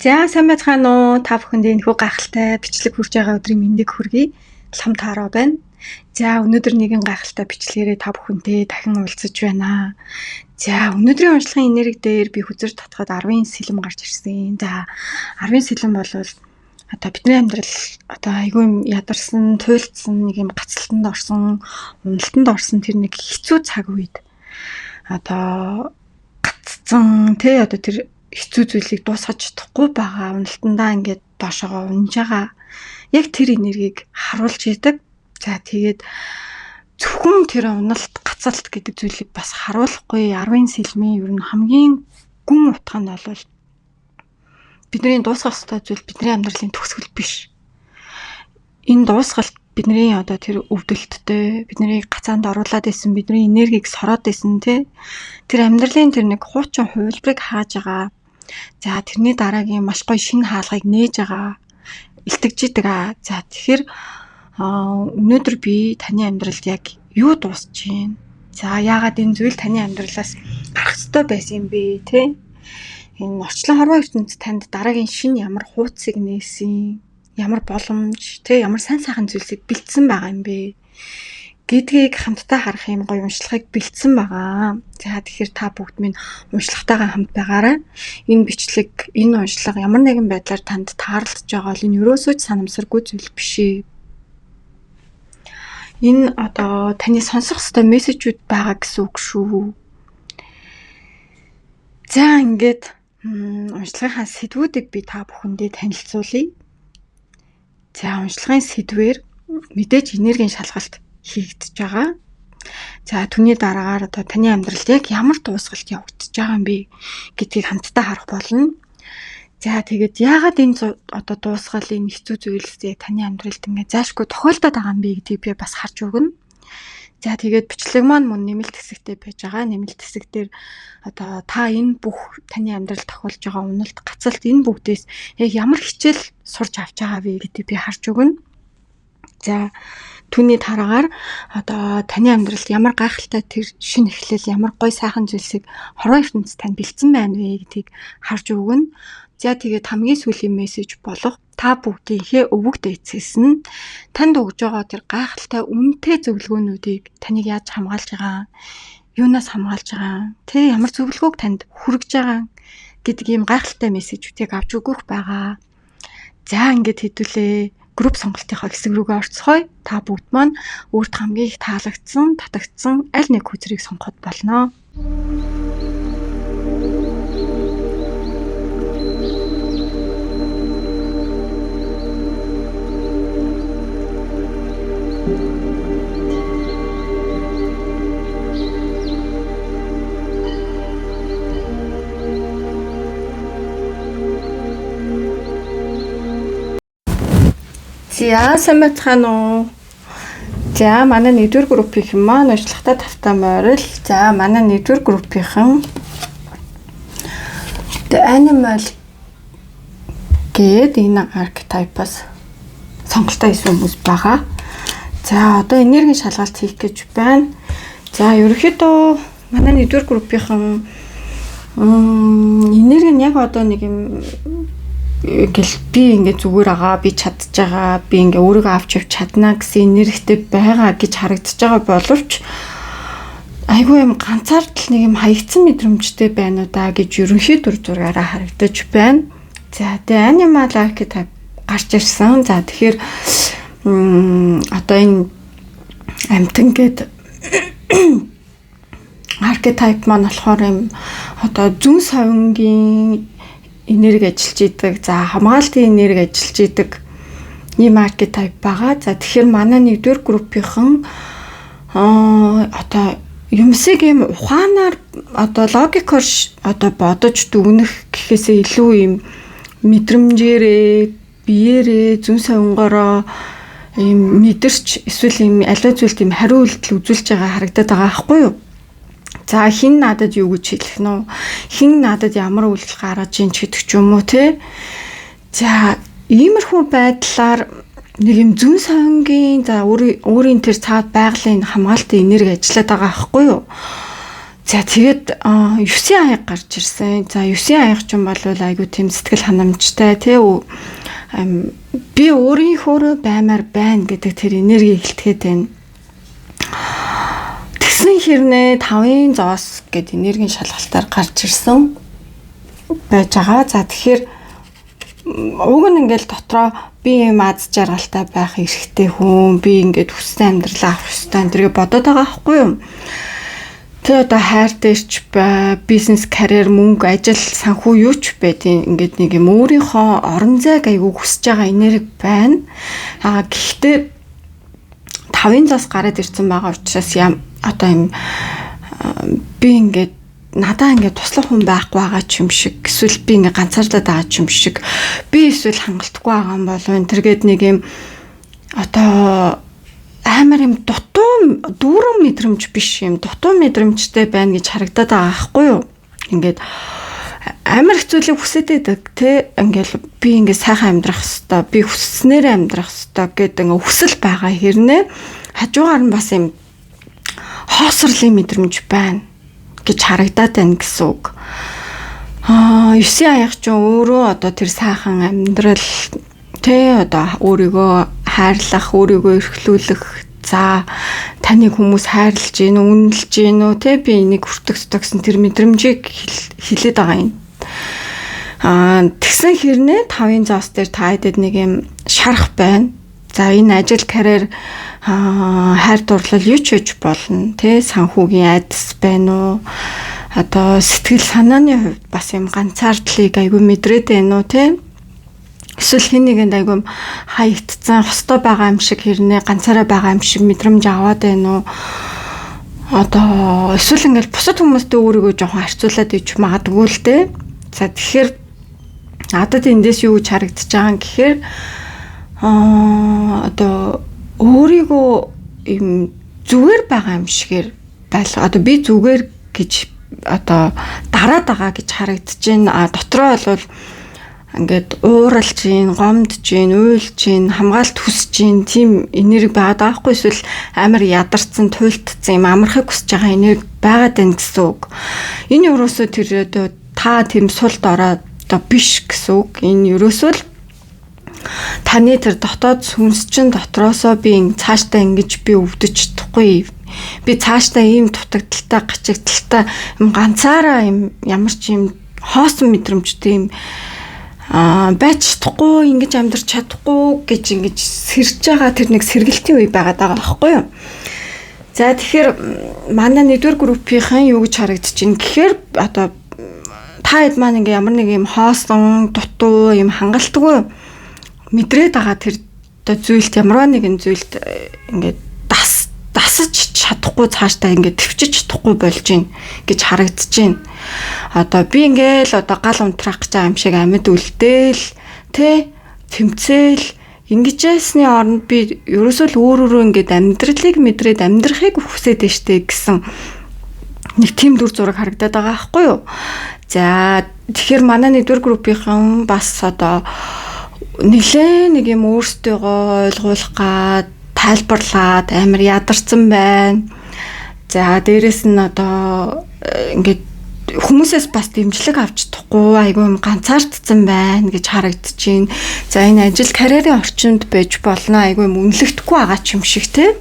За сайн байцгаана уу? Та бүхэнд энэхүү гайхалтай бичлэг хүрж байгаа өдрийн мэндийг хүргэе. Лам таараа байна. За өнөөдөр нэгэн гайхалтай бичлэгээрээ та бүхэнтэй дахин уулзаж байна. За өнөөдрийн уншлагын энерги дээр би хүзэр татхад 10 сэлэм гарч ирсэн. За 10 сэлэм бол одоо бидний амьдрал одоо айгүй юм ядарсан, туйлдсан, нэг юм гацалтанд орсон, уналтанд орсон тэр нэг хэцүү цаг үед одоо гаццсан тий одоо тэр хэцүү зүйлийг дуусгаж чадахгүй байгаа уналтандаа ингээд доошоо унж байгаа. Яг тэр энергийг харуулж идэг. За тэгээд зөвхөн тэр уналт гацалт гэдэг зүйлийг бас харуулахгүй 10 сэлмийн ер нь хамгийн гүн утга нь бол бидний дуусгах ёстой зүйл бидний амьдралын төгсгөл биш. Энэ дуусгалт бидний одоо тэр өвдөлттэй бидний гацаанд оруулаад исэн бидний энергийг сороод исэн тий тэр амьдралын тэр нэг хуучин хувилбарыг хааж байгаа. За тэрний дараагийн маш гоё шинэ хаалгыг нээж байгаа. Илтгэж идэг. За тэгэхээр өнөөдөр би таны амьдралд яг юу дуусч байна? За яагаад энэ зүйл таны амьдралаас гарах ёстой байсан юм бэ тий? Энэ орчлон хорвоо ертөнцид танд дараагийн шинэ ямар хуудсыг нээсэн, ямар боломж, тий ямар сайн сайхан зүйлсийг бэлдсэн байгаа юм бэ гэдгийг хамтдаа харах юм гоё уншлагыг бэлдсэн байгаа. За тэгэхээр та бүгд минь уншлагатайгаа хамт байгаарай. Энэ бичлэг, энэ уншлага ямар нэгэн байдлаар танд таарлаж байгаа бол энэ ерөөсөө ч санамсаргүй зүйл биш ээ. Энэ одоо таны сонсох ёстой мессежүүд байгаа гэсэн үг шүү. За ингээд уншлагынхаа сэдвүүдийг би та бүхэндээ танилцуулъя. За уншлагын сэдвээр мэдээж энергийн шалгалт хийгдэж байгаа. За түүний дараагаар одоо таны амьдралд яг ямар дуусгалт явагдаж байгаа юм бэ гэдгийг хамтдаа харах болно. За тэгээд яагаад энэ одоо дуусгал энэ хэцүү зүйлсээ таны амьдралд ингээ заашгүй тохиолдоод байгаа юм бэ гэдгийг би бас харж өгнө. За тэгээд бичлэг маань мөн нэмэлт хэсэгтэй байж байгаа. Нэмэлт хэсэг дээр одоо та энэ бүх таны амьдралд тохиолж байгаа уналт гацалт энэ бүгдээс яг ямар хичээл сурч авч байгаа вэ гэдгийг би харж өгнө. За түүний дараагаар одоо таны амьдралд ямар гайхалтай тэр шинэ эхлэл, ямар гой сайхан зүйлсийг хорвоо ертөнцид тань бэлдсэн байна вэ гэдгийг харж өгнө. За тэгээд хамгийн сүүлийн мессеж болох та бүгдийнхээ өвөг дээдсээс нь танд өгж байгаа тэр гайхалтай үнэтэй зөвлөгөөнүүдийг таныг яаж хамгаалж байгаа, юунаас хамгаалж байгаа, тэр ямар зөвлөгөөг танд хүргэж байгаа гэдэг ийм гайхалтай мессежүүдийг авч өгөх байгаа. За ингээд хэдүүлээ групп сонголтынхаа хэсэг рүүгээ орцгоё. Та бүгд маань өөрт хамгийн их таалагдсан, татагдсан аль нэг хүзрийг сонгоход болно. За сайн байцгаана уу. За манай нэгдүгээр группийн маань уншлагатай тавтай морил. За манай нэгдүгээр группийнхан The Animal гэдэг энэ архетипаас сонголтоо хийсэн хүмүүс байгаа. За одоо энергийн шалгалт хийх гэж байна. За ерөнхийдөө манай нэгдүгээр группийнхан энерги нь яг одоо нэг юм гэл би ингээ зүгээр байгаа, би чадж байгаа, би ингээ өөрийгөө авч явж чадна гэсэн энергитэй байгаа гэж харагдаж байгаа боловч айгүй юм ганцаардл нэг юм хаягдсан мэдрэмжтэй байна уу да гэж ерөнхий дүр зургаараа харагдаж байна. За тэгээ animal archetype гарч ирсэн. За тэгэхээр одоо энэ амтан гэдэг archetype маань болохоор юм одоо зүн совингийн энерги ажиллаж идэг. За хамгаалтын энерги ажиллаж идэг ийм архетип байгаа. За тэгэхээр манай нэгдүгээр группийнхан одоо юмсыг юм ухаанаар одоо логикоор одоо бодож дүгнэх гэхээсээ илүү юм мэдрэмжээрээ, биеэрээ, зүн совингороо юм мэдэрч эсвэл юм аливаа зүйлд юм хариу үйлдэл үзүүлж байгаа харагдаад байгаа байхгүй юу? За хин надад юу гэж хэлэх нь вэ? Хин надад ямар үйлдэл гаргаж ийн ч гэдэг ч юм уу те. За иймэрхүү байдлаар нэг юм зүн совингийн за өөрийн тэр цаад байгалийн хамгаалтын энерги ажиллаад байгаа байхгүй юу? За тэгээд 9 аяга гарч ирсэн. За 9 аяга ч юм бол айгүй тийм сэтгэл ханамжтай тий би өөрийнхөө баймаар байна гэдэг тэр энерги хэлтгэхэд байна. Тэгсэн хэрнээ 5-ын зоос гэдэг энергийн шалгалтаар гарч ирсэн байж байгаа. За тэгэхээр уг нь ингээл дотроо би юм аз жаргалтай байх эрхтэй хүн, би ингээд хүссэн амьдрал авах ёстой энэ бодоод байгаа байхгүй юу? Тэгээ одоо хайр дээрч бизнес, карьер, мөнгө, ажил, санхүү юу ч байдیں۔ Ингээд нэг юм өөрийнхөө орон зайг айгүй хүсэж байгаа энерги байна. Гэхдээ 5-ын зоос гараад ирсэн байгаа учраас одоо юм би ингээд надаа ингээд туслах хүн байхгүй байгаа ч юм шиг, эсвэл би ингээд ганцаардаад байгаа ч юм шиг, би эсвэл хангалтгүй байгаа юм болов энэ тэргээд нэг юм одоо амар юм дүүрэн мэдрэмж биш юм дутуу мэдрэмжтэй байна гэж харагдаад байгаа байхгүй юу? Ингээд амар их зүйлийг хүсэж байдаг те ингээл би ингээд сайхан амьдрах хэвээр би хүсснээр амьдрах хэвээр гэдэг ингээд хүсэл байгаа хэрнээ хажуугаар нь бас юм хоосрлын мэдрэмж байна гэж харагдаад байна гэсэн үг. 9 аяг ч өөрөө одоо тэр сайхан амьдрал тэ одоо өөрийгөө хайрлах, өөрийгөө эрхлүүлэх, за таныг хүмүүс хайрлаж гин, үнэлж гин үү тэ би энийг хүртэх гэсэн тэр мэдрэмжийг хилээд байгаа юм. Тэгсэн хэрнээ 5-ын зоос дээр та хэдэд нэг юм шарах байна. За энэ ажил, карьер, хайр дурлал юу ч хийж болно тэ санхүүгийн айдас байна уу? Одоо сэтгэл санааны хувьд бас юм ганцаардлыг айгүй мэдрээд байна уу тэ? Эсвэл хин нэгэнд айгүй хаягдсан хостой байгаа юм шиг хэрнээ ганцаараа байгаа юм шиг мэдрэмж аваад байна уу? Одоо эсвэл ингээл бусад хүмүүстэй өөрийгөө жоохон харьцуулаад иж магадгүй л дээ. За тэгэхээр надад эндээс юу гэж харагдаж байгаа юм гэхээр одоо өөрийгөө юм зүгээр байгаа юм шигээр байл. Одоо би зүгээр гэж одоо дараад байгаа гэж харагдаж байна. Дотроо бол ингээд ууралж гин, гомдж гин, уйлж гин, хамгаалт хүсэж гин тийм энерги байгаад байгаа хгүй эсвэл амар ядарсан, туйлтцсан юм амархыг хүсэж байгаа энерги байгаад байна гэсэн үг. Энэ юурөөсөө тэр та тийм сулд ороод биш гэсэн үг. Энэ юурөөсөө л таны тэр дотоод сүнс чин дотроосоо би цаашдаа ингэж би өвдөж чадахгүй. Би цаашдаа ийм дутагдaltaй, гачигдaltaй юм ганцаараа юм ямар ч юм хоосон мэдрэмжтэй юм байж чадахгүй, ингэж амьдрч чадахгүй гэж ингэж сэрж байгаа тэр нэг сэргэлтийн үе байгаад байгаа байхгүй юу? За тэгэхээр манай 1-р группийн юу гэж харагдаж байна гэхээр одоо та хэд маань ингээ ямар нэг юм хоосон, дутуу, юм хангалтгүй мэдрээд байгаа тэр одоо зүйлт ямар нэгэн зүйлт ингээд дасаж чадахгүй цаашдаа ингээд төвчж чадахгүй болж гин гэж харагдаж байна. Одоо би ингээл одоо гал унтрах гэж байгаа юм шиг амьд үлдээл тэ тэмцээл ингэж ясны оронд би ерөөсөө л өөрөөрөө ингээд амьдралыг мэдрээд амьдрахыг хүсээд байна штэ гэсэн нэг тийм дүр зураг харагдаад байгаа байхгүй юу? За тэгэхээр манай 1-р группийн бас одоо нэлээ нэг юм өөрсдийгөө ойлгуулах гад тайлбарлаад амар ядарсан байна. За дээрэс нь одоо ингээд хүмүүсээс бас дэмжлэг авч чадахгүй айгүй юм ганцаардсан байна гэж харагдаж байна. За энэ ажил карьерийн орчинд байж болно айгүй юм үнэлэгдэхгүй байгаа ч юм шиг те.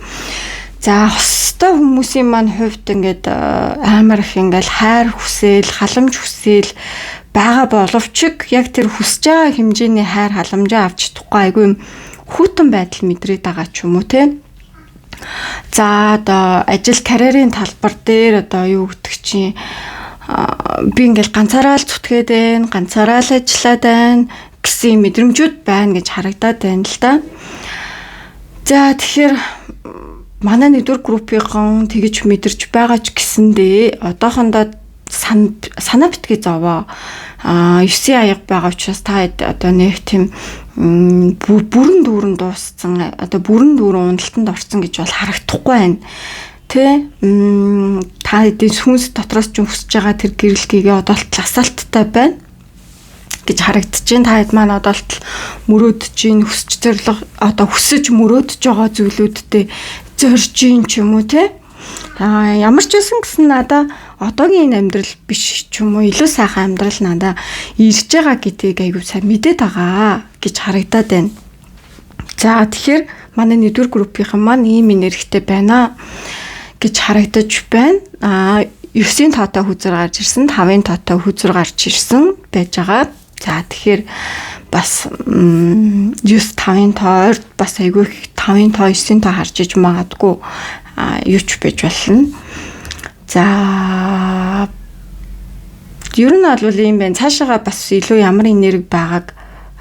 За хостой хүмүүсийн маань хувьд ингээд амар их ингээд хайр хүсэл, халамж хүсэл байгаа боловч яг тэр хүсэж байгаа хэмжээний хайр халамжаа авч чадахгүй айгүй юм хүүтэн байдал мэдрээд байгаа ч юм уу те. За одоо ажил карьерийн талбар дээр одоо юу гэдэг чинь би ингээл ганцаараа л зүтгээд байна, ганцаараа л ажиллаад байна гэсэн мэдрэмжүүд байна гэж харагдаад байна л да. За тэгэхээр манай 1-р группийн тэгж мэдэрч байгаа ч гэсэндээ одоохондоо санаа битгий зовоо 9 аяга байгаа учраас та одоо нэг тийм бүрэн дүүрэн дууссан одоо бүрэн дүүрэн уналтанд орсон гэж бол харагдахгүй байна. Тэ та эдийн сүнс дотроос ч хүсэж байгаа тэр гэрэлтгийгээ одоолт асаалттай байна гэж харагдаж байна. Та хэд маань одоолт мөрөөдөж гин хүсэж зориг одоо хүсэж мөрөөдөж байгаа зүйлүүдтэй зорж гин ч юм уу те. Ямар ч байсан гэсэн надаа одоогийн энэ амьдрал биш ч юм уу илүү сайхан амьдрал надаа ирж байгаа гэдгийг айгүй сайн мэдээд байгаа гэж харагдаад байна. За тэгэхээр манай нэгдүгээр группийнхан маань ийм энергитэй байна гэж харагдаж байна. 9-ийн тоотой хүзэр гарч ирсэн, 5-ын тоотой хүзэр гарч ирсэн байж байгаа. За тэгэхээр бас 9-5-ын тоор бас айгүй 5-ын тоо 9-ийн тоо харж иж магадгүй юу ч байж болно. За ер нь бол ийм байна. Цаашаага бас илүү ямар энерги байгааг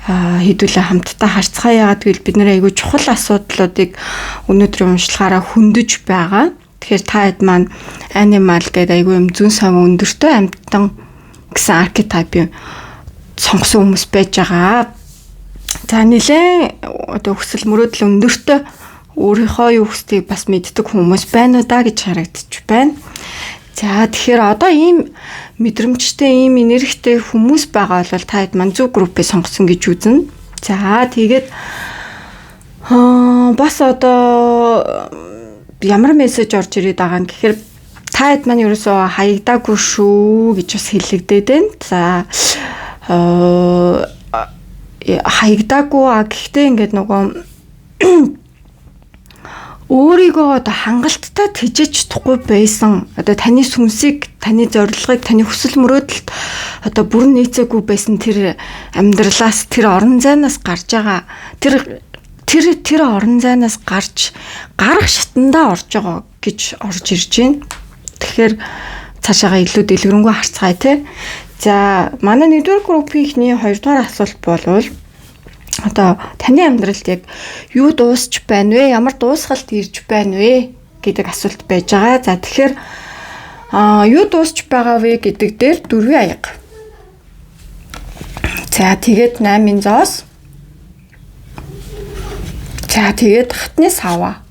хэдүүлээ хамтдаа харцгаая. Яагаад гэвэл бид нэр айгүй чухал асуудлуудыг өнөөдрийн уншлагаараа хөндөж байгаа. Тэгэхээр та хэд маань анимал гэдэг айгүй юм зүүн сав өндөртэй амьтан гэсэн архетипийн сонгосон хүмүүс байж байгаа. За нэлээ одоо хүсэл мөрөөдөл өндөртэй өөрийнхөө юу хүсдэг бас мэддэг хүмүүс байна уу да гэж харагдчих байна. За тэгэхээр одоо ийм мэдрэмжтэй ийм энергитэй хүмүүс байгаа бол та хэд маань зөв группээ сонгосон гэж үзнэ. За тэгээд бас одоо ямар мессеж орж ирээд байгаа нь гэхээр та хэд маань ерөөсөө хаягдаагүй шүү гэж бас хэлэгдээд байна. За хаягдаагүй гэхдээ ингээд нөгөө өөрийгөө одоо хангалттай тэжээж чадахгүй байсан. Одоо таны сүнсийг, таны зорилгыг, таны хүсэл мөрөөдөлд одоо бүрэн нийцээгүй байсан тэр амьдралаас, тэр орон зайнаас гарч байгаа тэр орон зайнаас гарч гарах шатандаа орж байгаа гэж орж ирж байна. Тэгэхээр цаашаага илүү дэлгэрэнгүй харцгаая те. За манай нэгдүгээр группийнхний 2 дугаар асуулт болвол одоо таны амьдралд яг юу дуусч байна вэ? Ямар дуусгалт ирж байна вэ гэдэг асуулт байж байгаа. За тэгэхээр юу дуусч байгаа вэ гэдэг дээр 4 аяга. За тэгээд 8-ын зоос. За тэгээд хатны сава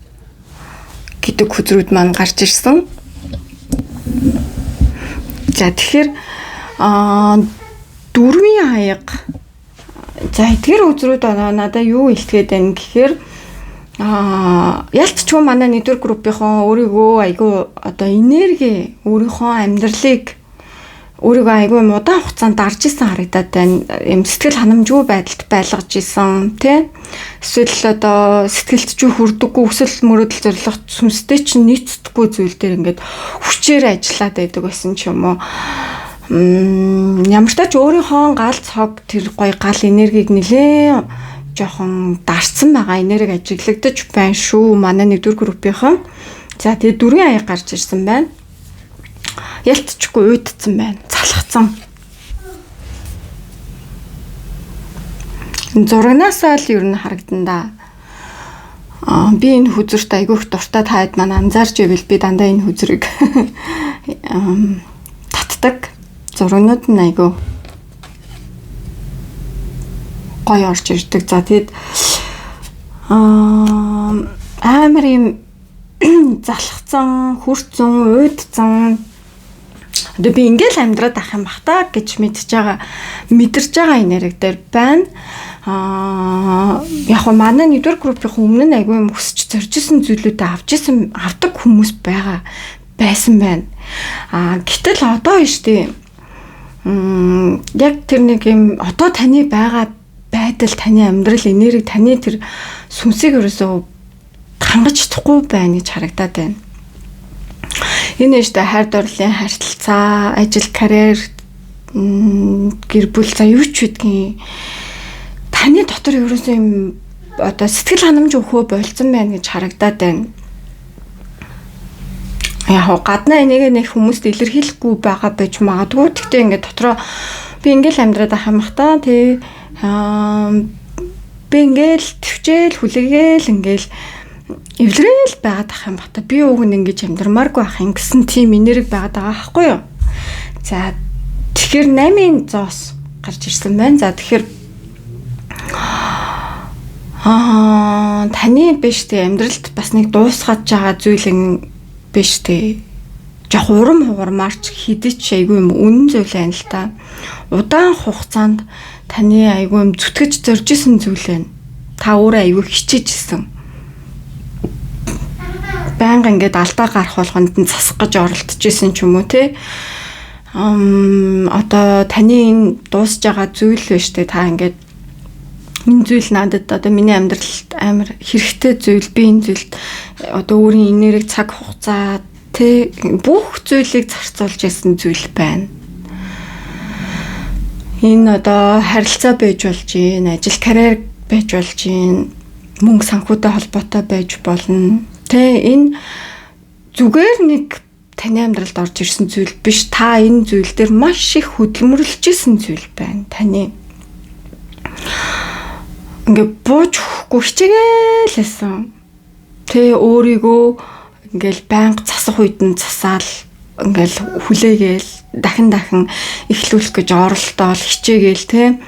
гэдэг хүзрүүд маань гарч ирсэн. За тэгэхээр 4-ийн аяга. За эдгээр үзрүүд надаа юу илтгээд байна гэхээр ялцчгүй манай нэгдүгээр группийнхан өөрийгөө айгүй одоо энерги өөрийнхөө амьдралыг өөрийгөө айгүй удаан хугацаанд дарж исэн харагдаад байна. Юм сэтгэл ханамжгүй байдалд байлгаж исэн тий. Эсвэл одоо сэтгэлд ч хүрдэггүй хүсэл мөрөөдөл зорилго сүнстэй чинь нийцдэггүй зүйл дээр ингээд хүчээр ажиллаад байдаг байсан ч юм уу. Ямар ч тач өөрийнхөө гал цог тэр гоё гал энергийг нэлээ жоохон дарцсан байгаа энерги ажиглагдаж байна шүү манай нэгдүгээр группийнхан. За тэгээ 4 аяга гарч ирсэн байна. Ялтчгүй уйдцсан байна. Залхацсан. Зурагнаасаа л ер нь харагдан да. Би энэ хүзрт айгүйх дуртай таад маань анзаарч ивэл би дандаа энэ хүзрийг татдаг. Зурагнууд нь айгүй гоё орж ирдэг. За тэгэд амар юм залхацсан, хүрцэн, уйдцсан. Одоо би ингээл амьдраад ах юм бах та гэж мэдэрч байгаа энерги дээр байна. Яг нь манай нэгдүгээр группийн өмнө нь айгүй юм хүсч зоржсэн зүйлүүдээ авдаг хүмүүс байсан байна. Гэтэл одоо биш тийм. Яг тэр нэг юм одоо таны байгаа байдал, таны амьдрал, энерги, таны тэр сүнсийг ерөөсөө хангаж чадахгүй байна гэж харагдаад байна. Энэ нэштэй хайр дурлалын харилцаа, ажил, карьер, гэр бүл за юу ч үдгийн таны дотор ерөөсөө юм одоо сэтгэл ханамж өхөө болцсон байна гэж харагдаад байна. Яг гадна энийг нэг хүмүүст илэрхийлэхгүй байгаа байж магадгүй. Гэхдээ ингээд дотроо би ингээл амьдраад ах юм бах та тий. Би ингээл төвчээл хүлээгээл ингээл эвлэрээл байгаад ах юм бах та. Би уг нь ингэж амьдрмааргүй ах юм гэсэн тийм энерги байгаад байгаа байхгүй юу? За тэгэхээр 8-ын зоос гарч ирсэн байна. За тэгэхээр таны биш тий амьдралд бас нэг дуусгаж байгаа зүйл биш тий. Жох урам хугармаарч хідэж айгүй юм үнэн зүйл байна л та. Удаан хугацаанд таны айгүй юм зүтгэж зоржсэн зүйл байна. Та өөрөө айгүй хичээжсэн. байнга ингээд алдаа гарах болгонд нь засах гэж оролдож исэн ч юм уу те. Одоо таны энэ дуусж байгаа зүйл биш те, та ингээд энэ зүйл надад одоо миний амьдралд амар хэрэгтэй зүйл, би энэ зүйлд одоо өөрийн энерги, цаг хугацаа те бүх зүйлийг зарцуулж исэн зүйл байна. Энэ одоо харилцаа байж болж гин, ажил карьер байж болж гин, мөнгө санхүүтэй холбоотой байж болно. Тэ энэ зүгээр нэг таны амьдралд орж ирсэн зүйл биш. Та энэ зүйл дээр маш их хөдөлмөрлөж исэн зүйл байна. Таны ингээ бууж өгөхгүй хичээгэлсэн. Тэ өөрийгөө ингээл байнга засах үед нь засаал ингээл хүлээгээл дахин эхлүүлэх гэж оролдоол хичээгээл тэ.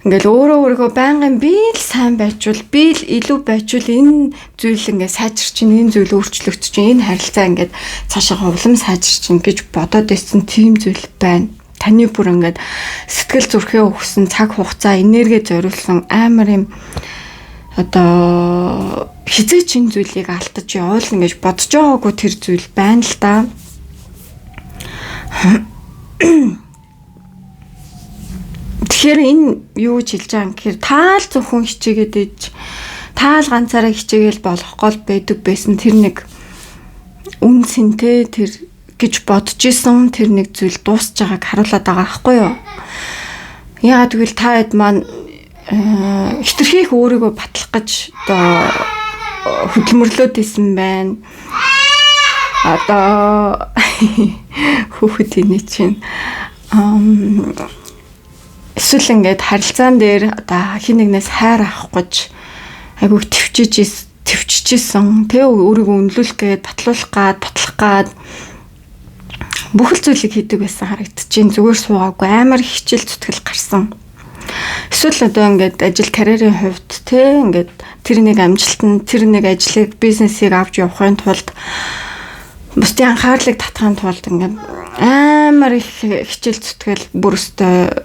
Ингээл өөрийгөө байнгын би л сайн байжвал, би л илүү байжвал энэ зүйл ингээ сайжирч чинь, энэ зүйл өөрчлөгдөж чинь, энэ харилцаа ингээд цаашаа улам сайжирч чинь гэж бодоод байсан тийм зүйл байна. Таны бүр ингээд сэтгэл зүрхээ өгсөн цаг хугацаа, энерги зориулсан амар юм одоо хизээ чин зүйлийг алдаж явуулна гэж бодож байгаагүй тэр зүйл байна л да. Тэгэхээр энэ юу гэж хэлж байгаа юм гэхээр таал зөвхөн хичээгээд иж, таал ганцаараа хичээгээл болохгүй л байдаг байсан тэр нэг үнсэнтэй тэр гэж бодож исэн тэр нэг зүйл дуусж байгааг харуулад байгаа байхгүй юу? Яагаад гэвэл та хэд маань хитрхийх өөрийгөө батлах гэж одоо хөдөлмөрлөөд исэн байна. Одоо хүүхэд ini чинь эсвэл ингээд харилцаан дээр одоо хин нэгнээс хайр авах гэж айгүйх төвччихсэн. Тэ өөрийгөө үнэлүүлэх гээд, батлах гад бүх л зүйлийг хийдэг байсан харагдчихээн. Зүгээр суугаагүй амар хичээл зүтгэл гарсан. Эсвэл одоо ингээд ажил карьерийн хувьд тэ ингээд тэр нэг амжилтанд, тэр нэг ажлыг, бизнесийг авч явахын тулд бусдын анхаарлыг татахын тулд ингээд амар их хичээл зүтгэл бүр өстой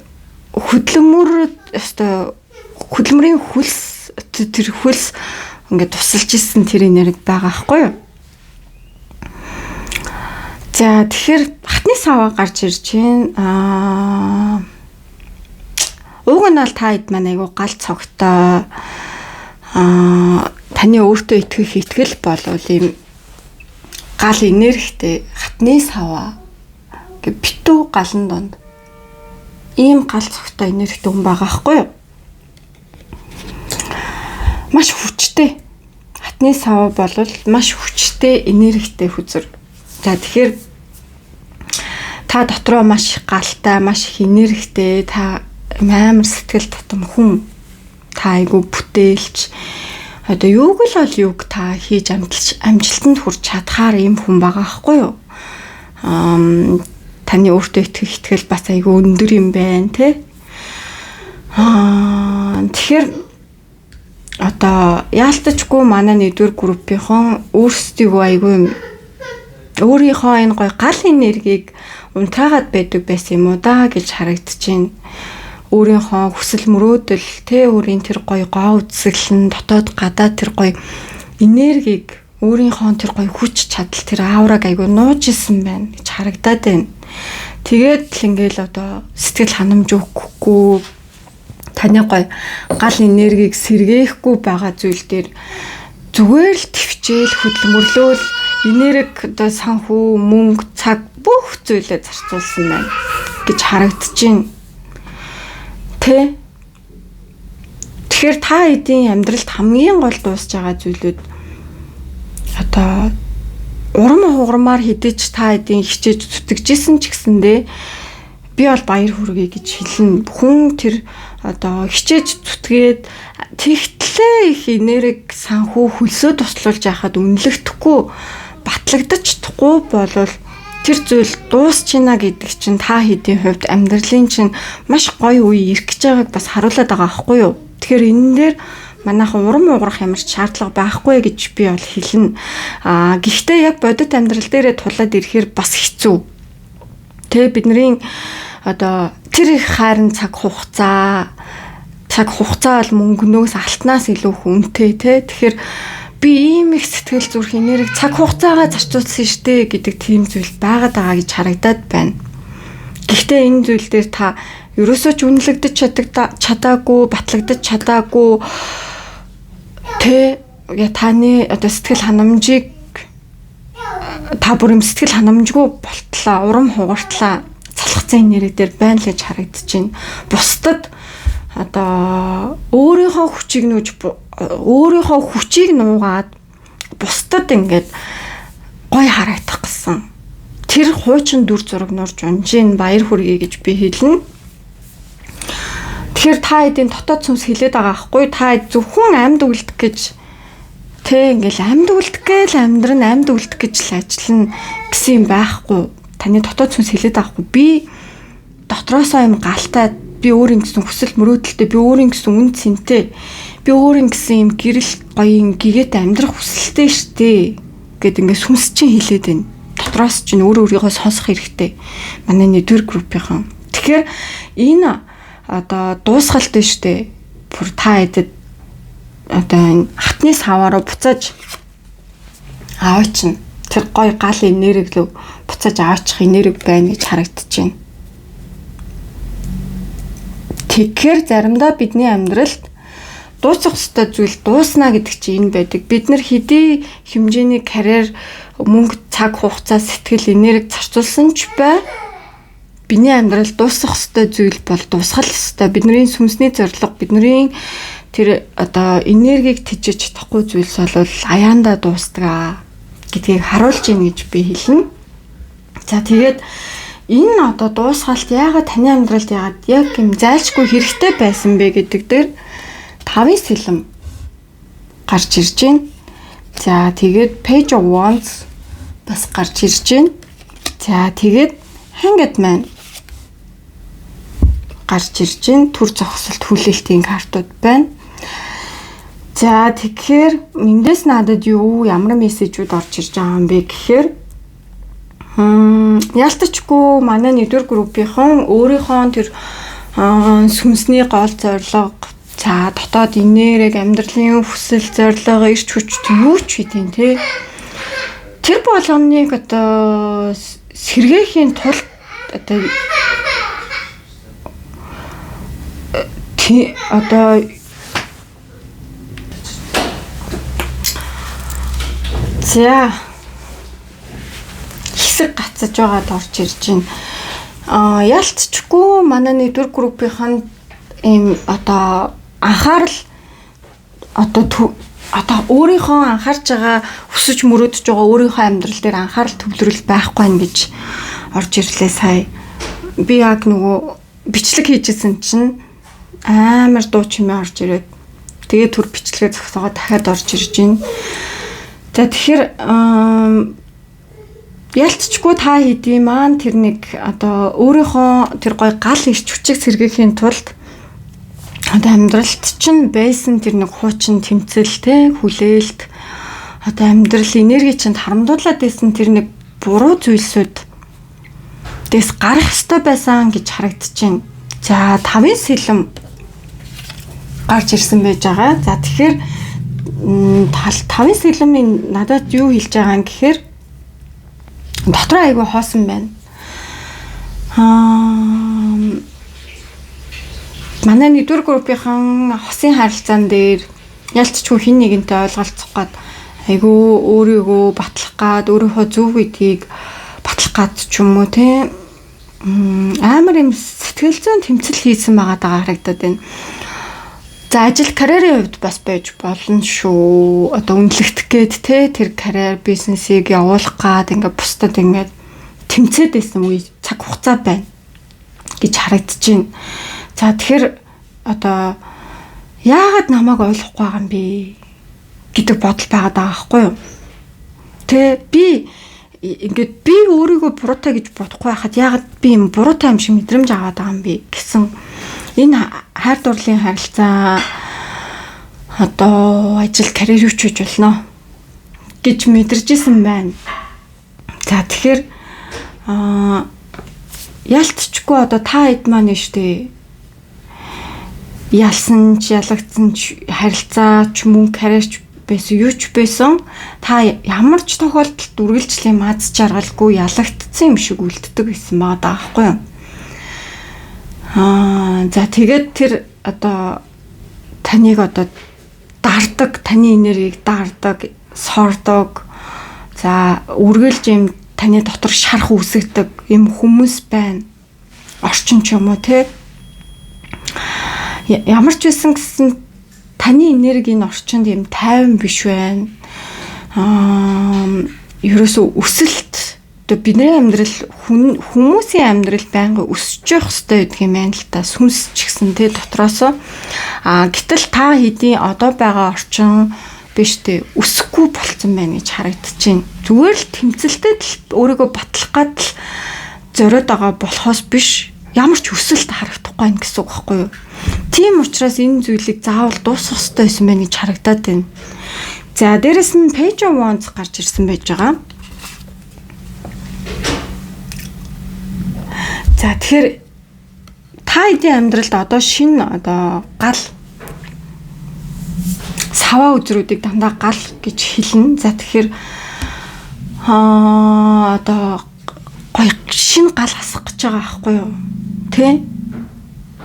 хөдөлмөрийн хөлс тэр хөлс ингээд тусалж исэн тэр энерги байгаа байхгүй юу? За тэгэхээр хатны саваа гарч ирж байна. Уг нь бол та хэд маань айгу гал цогтой таны өөртөө итгэх итгэл болвол ийм гал энергитэй хатны саваа гэ битүү галан донд ийм гал цогтой энергитэй хүн байгаа байхгүй юу? Маш хүчтэй. Хатны сав бол маш хүчтэй энергитэй хүзэр. За тэгэхээр та дотроо маш их галтай, маш их энергитэй, та амар сэтгэл татам хүн. Та айгу бүтээлч. Одоо юуг л бол юуг та хийж амжилтанд хүрч чадхаар ийм хүн байгаа байхгүй юу? Таны өөртөө итгэх итгэл бас айгүй өндөр юм байна те. Тэгэхээр одоо яалтчгүй манай нэгдүгээр группийнхон өөрсдийгөө айгүй өөрийнхөө энэ гой гал энергийг унтраагаад байдаг байсан юм уу да гэж харагдчихээн. Өөрийнхөө хүсэл мөрөөдөл те өөрийн тэр гой гоо үзэсгэлэн дотоод гадаад тэр гой энергийг өөрийнхөө тэр гой хүч чадал тэр аураг айгүй нууж исэн байна гэж харагдаад байна. Тэгээд л ингээл одоо сэтгэл ханамж өгөхгүй таны гой гал энергийг сэргээхгүй байгаа зүйл дээр зүгээр л төвчээл хөдөлмөрлөөл энерги одоо санхүү мөнгө цаг бүх зүйлээ зарцуулсан байна гэж харагдчихээн. Тэ? Тэгэхээр та эдийн амьдралд хамгийн гол дуусж байгаа зүйлүүд одоо урам хугармаар хідэж та эдийн хичээж зүтгэжсэн ч гэсэндээ би бол баяр хүргэе гэж хэлнэ. Хүн тэр одоо хичээж зүтгээд тэгтлээ их энерги санхүү хөлсөө туслуулж яхад үнэлэхдэггүй батлагдаж чадахгүй болвол тэр зүйл дуусчихна гэдэг чинь та хэдийн хувьд амьдралын чинь маш гоё үе ирэх гэж байгааг бас харуулдаг байгаа байхгүй юу? Тэгэхээр энэ дээр манайхан урам уурах ямар ч шаардлага байхгүй гэж би бол хэлнэ. Гэхдээ яг бодит амьдрал дээрээ тулаад ирэхээр бас хэцүү. Тэ бидний одоо тэр их хайрын цаг хугацаа бол мөнгөнөөс алтнаас илүү хүнтэй тэ. Тэгэхээр би ийм их сэтгэл зүрх энерги цаг хугацаагаа зарцуулсан штэ гэдэг тийм зүйл байгаад байгаа гэж харагдаад байна. Гэхдээ энэ зүйл дээр та ерөөсөө ч үнэлэгдэж чадаагүй, батлагдаж чадаагүй таны одоо сэтгэл ханамжийг та бүр юм сэтгэл ханамжгүй болтлоо, урам хугартлаа цалхацсан энерги дээр байна л гэж харагдаж байна. Бусдад одоо өөрийнхөө хүчийг нуугаад бусдад ингээд гой харагдах гэсэн тэр хуучин дүр зураг нурж унжин баяр хүргэе гэж би хэлнэ. Тэгэхээр та эдийн дотоод сүнс хилээд байгаа хгүй, та зөвхөн амьд үлдэх гэж ингээл амьд үлдэх гээл амьд үлдэх гэж л ажиллана гэсэн юм байхгүй. Таны дотоод сүнс хилээд байгаа хгүй. Би дотроосоо юм галтай, би өөрийн гэсэн хүсэл мөрөөдөлтэй, би өөрийн гэсэн үн цэнтэй, би өөрийн гэсэн юм гэрэл гоён гэгээд амьдрах хүсэлтэй штэ гэд ингээд сүнс чинь хилээд байна. Дотроос чинь өөрийгөө сонсох хэрэгтэй. Манай network group-ийн. Тэгэхээр энэ одоо дуусгалт нь штэ. Бүр та эдэд одоо энэ хатны саваараа буцааж аваач. Тэр гой гал энерги лөө буцааж аваачих энерги байна гэж харагдаж байна. Тэгэхээр заримдаа бидний амьдралд дуусах ёстой зүйл дуусна гэдэг чинь энэ байдаг. Бид нар хэдий хэмжээний карьер, мөнгө, цаг хугацаа, сэтгэл, энерги зарцуулсан ч бай, бидний амьдралд дуусах ёстой зүйл бол дуусгал ёстой. Бидний сүнсний зорилго, бидний тэр одоо энергийг тэжээж чадахгүй зүйлс бол аяанда дуустгаа гэдгийг харуулж ийн гэж би хэлнэ. За тэгээд энэ одоо дуусгалт яагаад таны амьдралд яг юм зайлшгүй хэрэгтэй байсан бэ гэдэг дээр 5 сэлэм гарч ирж байна. За тэгээд page of wands бас гарч ирж байна. За тэгээд hanged man гарч ирж байна. Түр зогсолт хүлээлтийн картууд байна. За тэгэхээр эндээс надад ямар мессежүүд орж ирж байгаа юм бэ гэхээр ялтчгүй манай network group-ийн өөрийнхөө тэр сүнсний гол зорилго, за дотоод энерги, амьдралын хүсэл, зорилго, эрч хүч юу ч үгүй тий. Тэр болгоныг одоо сэргээхийн тулд одоо за хэсэг гацаж байгаад орж ирж байна. Ялцчихгүй манай network group-ийн ийм одоо анхаарал одоо өөрийнхөө анхаарч байгаа, хүсэж мөрөөдөж байгаа өөрийнхөө амьдрал дээр анхаарал төвлөрөл байхгүй байх гэж орж ирлээ сая. Би яг нөгөө бичлэг хийжсэн чинь амар дуу чимээ орж ирээд тэгээд түр бичлэгээ зогсоогоо дахиад орж ирж байна. За тэгэхээр ялцчгүй та хэдий маань тэр нэг одоо өөрийнхөө тэр гой гал ирч хүчиг сэргээхийн тулд одоо амьдралд чинь байсан тэр нэг хуучин тэмцэл те хүлээлт одоо амьдрал энерги чинь харамдуулаад байсан тэр нэг буруу зүйлсүүд дэс гарах ёстой байсан гэж харагдаж байна. За 5 сэлэм гарч ирсэн байж байгаа. За тэгэхээр 5 сэлэмийн надад юу хэлж байгаа юм гэхээр дотроо айгүй хоосон байна. Манай network group-ийн хосын харилцаан дээр ялцчгүй хин нэгэнтэй ойлголцох гад айгүй өөрийгөө батлах гад өөрийнхөө зөв гэдгийг батлах гад ч юм уу те амар юм сэтгэл зүйн тэмцэл хийсэн байгаа харагдаад байна. За ажил карьерийн хувьд бас байж болно шүү. Одоо үнэлэгдэх гээд те тэр карьер бизнесийг явуулах гад ингээ бусдад ингээ тэмцээд байсан үе цаг хугацаа байна гэж харагдаж байна. За тэгэхээр одоо яагаад намайг ойлгохгүй байгаа юм бэ гэдэг бодол байгаад байгаа байхгүй юу? Тэ би ингээд би өөрийгөө буруутай гэж бодохгүй байхад яагаад би юм буруутай юм шиг мэдрэмж аваад байгаа юм бэ гэсэн энэ хайр дурлалын харилцаа одоо ажил карьер юу ч хийж болно гэж мэдэржсэн байна. За тэгэхээр ялцчгүй одоо та хэд маань штэ ялсан ч ялагдсан ч харилцаа ч мөн карьерч байсан, юу ч байсан та ямар ч тохиолдолд үргэлжлэлийн маз жаргалгүй ялагдсан юм шиг үлддэг байсан байгаа даахгүй юу? За тэгээд тэр одоо таныг одоо дардаг, таны энергийг дардаг, сордог. За үргэлж юм таны дотор шарах үүсгдэг юм хүмүүс байна. Орчин ч юм уу те. Ямар ч байсан гэсэн таны энерги энэ орчинд юм тайван биш байна. Ерөөсөө өсөлт одоо бидний амьдрал хүмүүсийн амьдрал байнга өсөж явах хэрэгтэй гэдэг юм байна л та. Сүнс ч гэсэн те дотроосоо. Гэтэл та хэдийн одоо байгаа орчин биш те өсөхгүй болцсон байна гэж харагдчихээн. Зүгээр л тэмцэлтэд л өөрийгөө батлах гад л зориод байгаа болохоос биш ямар ч өсөлт харагдахгүй байх гэсэн үг байхгүй юу? Тийм учраас энэ зүйлийг заавал дуусгах хэрэгтэй байсан байна гэж харагдаад байна. За дээрэс нь Page of Wands гарч ирсэн байж байгаа. За тэгэхээр та эдийн амьдралд одоо шинэ одоо гал саваа үзрүүдийг дандаа гал гэж хэлнэ. За тэгэхээр одоо гоё шинэ гал асах гэж байгаа байхгүй юу? Тэ?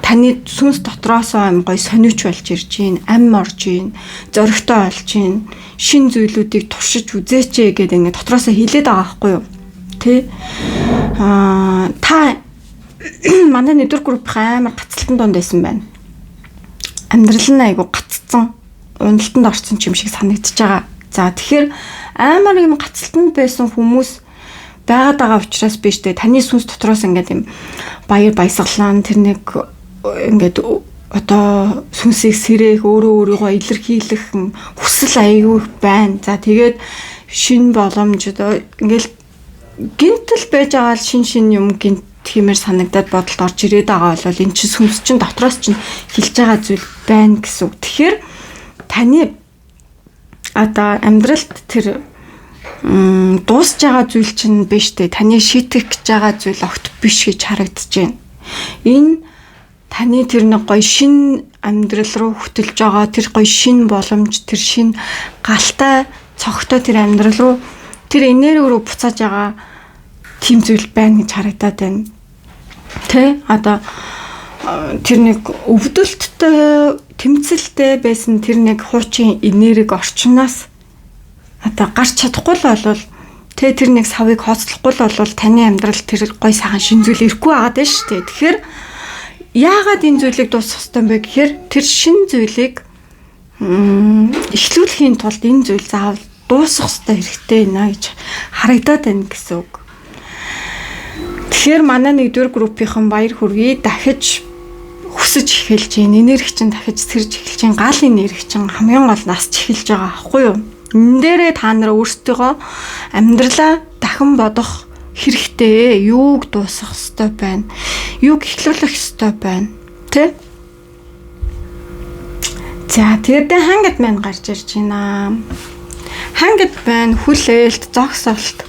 Таны сүнс дотроосоо юм гоё сониуч болж ирж гин, ам орж гин, зөрөгтэй болж гин, шин зүйлүүдийг туршиж үзээч гэдэг ингээд дотроосоо хэлээд байгаа байхгүй юу? Тэ? Та манай нэдвэр группийн амар гацалтан донд байсан байна. Амьдрал нь айгу гаццсан, уналтанд орсон юм шиг санагдчихж байгаа. За тэгэхээр амар юм гацалтанд байсан хүмүүс байгаад байгаа учраас биш дээ. Таны сүнс дотроос ингээд юм баяр баясгалан тэр нэг ингээд одоо сүнсийг сэрээх, өөрийгөө илэрхийлэх хүсэл аягүй байна. За тэгээд шин боломж одоо ингээд гинтэл байж байгаа шин юм гинт тиймэр санагдаад бодолд орж ирээд байгаа бол эн чинь сүнс чинь дотроос чинь хилж байгаа зүйл байна гэсэн үг. Тэгэхээр таны одоо амьдралд тэр дуусж байгаа зүйл чинь биш дээ. Таны шийтгэх гэж байгаа зүйл огт биш гэж харагдаж байна. Энэ таны тэр нэг гоё шин амьдрал руу хөтөлж байгаа тэр гоё шин боломж, тэр шин галтай цогтой тэр амьдрал руу тэр энерги рүү буцааж байгаа тийм зүйл байна гэж харагдаад байна. Тэ одоо тэр нэг өвдөлттэй тэмцэлтэй байсан тэр нэг хуучин энерги орчноос одоо гарч чадахгүй л болвол тэр нэг савыг хооцлохгүй л болвол таны амьдрал тэр гой сайхан шин зүйл ирэхгүй байгаад байна шүү дээ. Тэгэхээр яагаад энэ зүйлийг дуусгах ёстой юм бэ гэхээр тэр шин зүйлийг эхлүүлэхийн тулд энэ зүйл заавал дуусгах ёстой хэрэгтэй нэ гэж харагдаад байна гэсэн үг. Тэгэхээр манай нэгдүгээр группийнхан баяр хүргэе дахиж хүсэж эхэлж байна. Энерги чинь дахиж сэрж эхэлж байна. Гал энерги чинь хамгийн гол насч эхэлж байгаа аахгүй юу? Энэ дээрээ та нараа өөрсдөө амьдралаа дахин бодох хэрэгтэй. Юуг дуусгах ёстой байна? Юуг эхлүүлэх ёстой байна? Тэ? За тэгээд хангад маань гарч ирж байна. Хангад байна хүлээлт, зогсолт.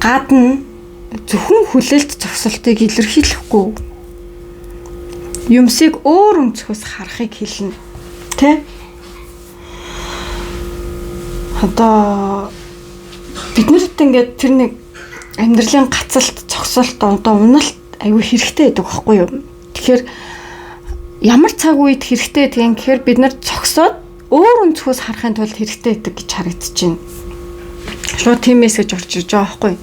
Гадна зөвхөн хүлээлт зогсолтыг илэрхийлэхгүй юмсыг өөр өнцгөөс харахыг хэлнэ. Тэ? Одоо биднэрт ингээд тэр нэг амьдралын гацалт, зогсолт, одоо уналт аюу хэрэгтэй байдаг байхгүй юу? Тэгэхээр ямар цаг үед хэрэгтэй гэдгийг гэхээр бид нар зогсоод өөр өнцгөөс харахын тулд хэрэгтэй байдаг гэж харагдаж байна. Шууд тиймээс гэж орж ирж байгаа байхгүй.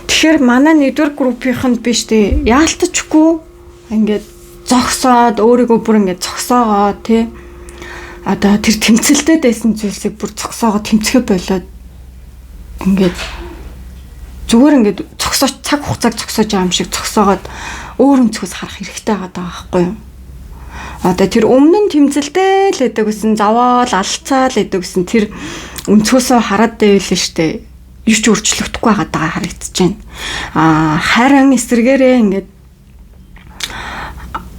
Тэгэхээр манай нэгдүгээр группийнхэнд биш дээ. Яалтчгүй ингээд зогсоод өөрийгөө бүр ингээд зогсоогоо тий. Одоо тэр тэмцэлтэд байсан зүйлсийг бүр зогсоогоо тэмцэхэ болоод ингээд зүгээр ингээд зогсооч цаг хугацааг зогсоож байгаа юм шиг зогсоогоод өөр өнцгөөс харах хэрэгтэй байгаа байхгүй юу? Одоо тэр өмнө нь тэмцэлтэй л байдаг гэсэн заваал алцаал байдаг гэсэн тэр өнцгөөсөө хараад байвал штэ юу ч өөрчлөгдөхгүй байгаа харагдаж байна. Харин эсрэгээрээ ингээд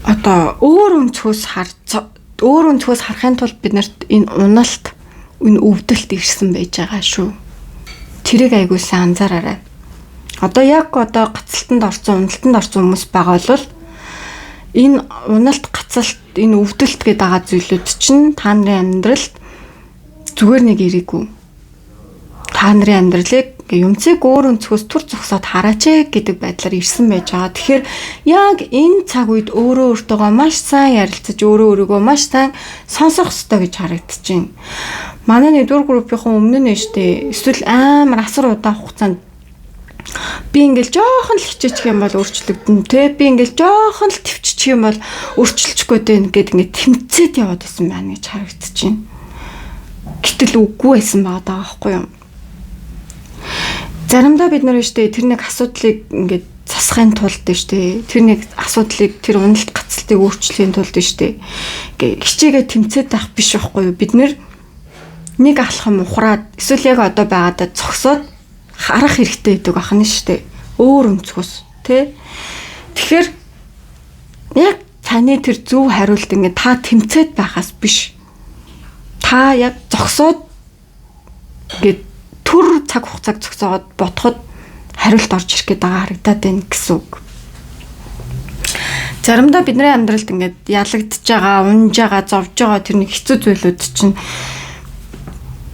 одоо өөр өнцгөөс харахын тулд биднэрт энэ уналт, энэ өвдөлт ирсэн байж байгаа шүү. Тэрийг аягуулсан анзаараарай. Одоо яг гацалтанд орсон, уналтанд орсон хүмүүс байгаа бол энэ уналт, гацалт, энэ өвдөлт гэдэг байгаа зүйлүүд чинь та нарын амьдралд зүгээр нэг ирээгүй. Та нарын амьдралыг юмцыг өөр өнцгөөс түр зогсоод хараач гэдэг байдлаар ирсэн байж байгаа. Тэгэхээр яг энэ цаг үед өөртөөгөө маш сайн ярилцаж, өөрийгөө маш сайн сонсох ёстой гэж харагдчихэв. Манай нэгдүгээр группийн өмнө нь штэ эсвэл амар асар удаан хугацаанд би ингээл жоохон л хичээчих юм бол өөрчлөгдөн те би ингээл жоохон л төвччих юм бол өөрчлөхгүй дээ гэдэг ингээд тэмцээд яваад байсан байна гэж харагдчихэв. Гэтэл үгүй байсан байгаа байхгүй юу? Заримдаа бид нар штэ тэр нэг асуудлыг ингээд засахын тулд штэ тэр нэг асуудлыг тэр уналт гацалтыг өөрчлөхийн тулд штэ хичээгээ тэмцээд байх биш байхгүй юу? Бид нар нэг алхам ухраад эсвэл яг одоо байгаадаа зогсоод харах хэрэгтэй гэдэг ахна штэ өөр өнцгөөс тий. Тэгэхээр яг таны тэр зөв хариулт ингээд та тэмцээд байхаас биш. Та яг зогсоод ингээд түр цаг хугацааг зогсоогоод бодоход хариулт орж ирэх гээд байгаа харагдаад байна гэсэн үг. Заримдаа бидний амьдралд ингээд ялагдж байгаа, унж байгаа, зовж байгаа тэр нэг хэцүү зүйлүүд чинь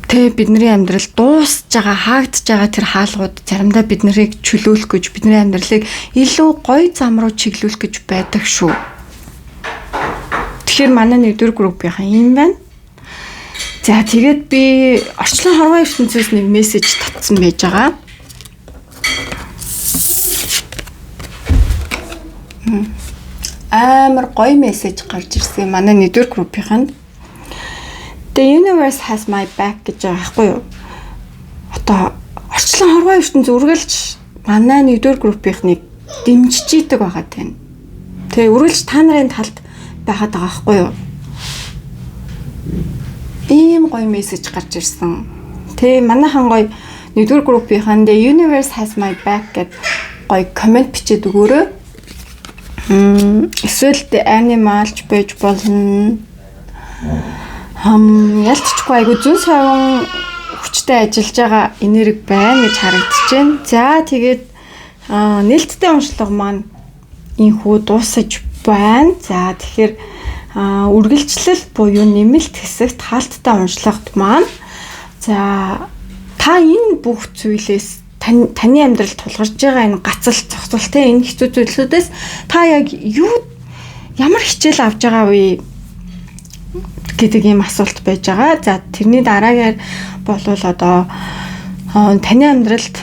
тэ бидний амьдрал дуусж байгаа, хаагдж байгаа тэр хаалгууд заримдаа бид нарыг чөлөөлөх гэж, бидний амьдралыг илүү гоё зам руу чиглүүлэх гэж байдаг шүү. Тэгэхээр манай нэгдүгээр группийнхан юм байна. За тэгээд би орчлон хорвоо ертөнцөөс нэг мессеж татсан байж байгаа. Амар гоё мессеж гарч ирсэн манай нэгдүгээр группийнханд. The universe has my back гэж байгаа байхгүй юу? Одоо орчлон хорвоо ертөнц үргэлж манай нэгдүгээр группийнхныг дэмжиж идэг байгаа тань. Тэгээ үргэлж та нарын талд байгаад байгаа байхгүй юу? Ийм гоё мессеж гарч ирсэн. Тэ манайхан гоё нэгдүгээр группийнхан The universe has my back гэд гоё комент бичээд өгөөрэй. Эсвэл the animalч байж болно. Ялцчихгүй айгу зүн совин хүчтэй ажиллаж байгаа энерги байна гэж харагдаж байна. За тэгээд нээлттэй уншлага маань инхүү дуусаж байна. За тэгэхээр үргэлжлэл буюу нэмэлт хэсэгт хаалттай уншлагт маань за та энэ бүх зүйлээс таны амьдралд тулгарч байгаа энэ гацалт зохицолтой энэ хэцүү зүйлсүүдээс та яг ямар хичээл авч байгаа вэ гэдэг ийм асуулт байж байгаа. За тэрний дараагаар болвол одоо таны амьдралд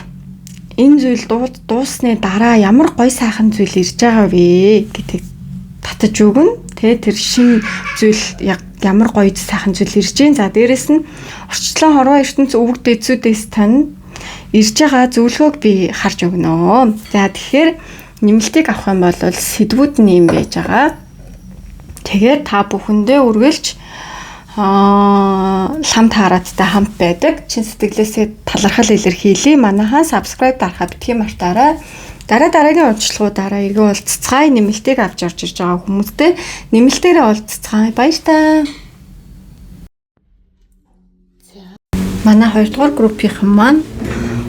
энэ зүйл дуусны дараа ямар гой сайхан зүйл ирж байгаа вэ гэдэг татаж өгнө. Тэр шин зүйл яг ямар гоё сайхан зүйл ирж байна. За дээрэс нь орчлон хорвоо ертөнц өвөг дэцүүдээс тань ирж байгаа зөвлөгөөг би харж өгнө. За тэгэхээр нэмэлтийг авах юм бол сэдвүүд нь юм байж байгаа. Тэгээд та бүхэндээ үргэлж лам таараадтай хамт байдаг. Чин сэтгэлээсээ талархал илэрхийлье. Манайхаа subscribe дарахаа битгий мартаарай. Дараагийн удирдлагуудаараа эргэн уулзцгаая. Нэмэлтийг авч орж ирж байгаа хүмүүстээ нэмэлтээрээ уулзцгаая. Баярлалаа. Манай 2 дугаар группийнхан маань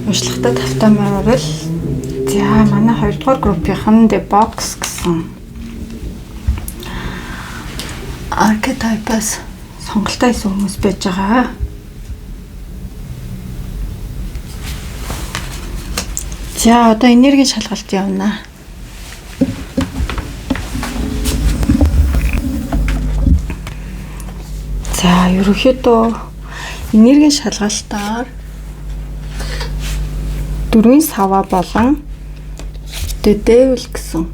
уншлагатай тавтай морил. За манай 2 дугаар группийнхан The Box гэсэн архетипаас сонголттой исэн хүмүүс байж байгаа. За одоо энергийн шалгалт явна. За ерөнхийдөө энергийн шалгалтаар 4 сава болон The Devil гэсэн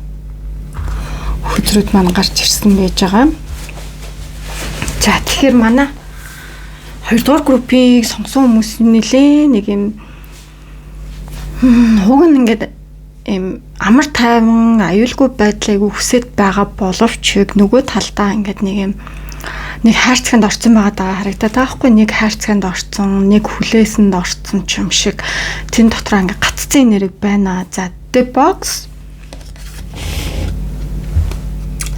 хүчрүүд маань гарч ирсэн байж байгаа. За тэгэхээр манай 2 дугаар группийг сонгосон хүмүүс нэлээ нэг юм уг нь ингээд юм амар тайван аюулгүй байдлыг хүсэж байгаа боловч нөгөө талдаа ингээд нэг хайрцагт орсон байгаа харагдаад байгаа хгүй. Нэг хайрцагт орсон, нэг хүлээсэнд орсон ч юм шиг тэн дотор ингээд гаццсан энерги байна. За The Box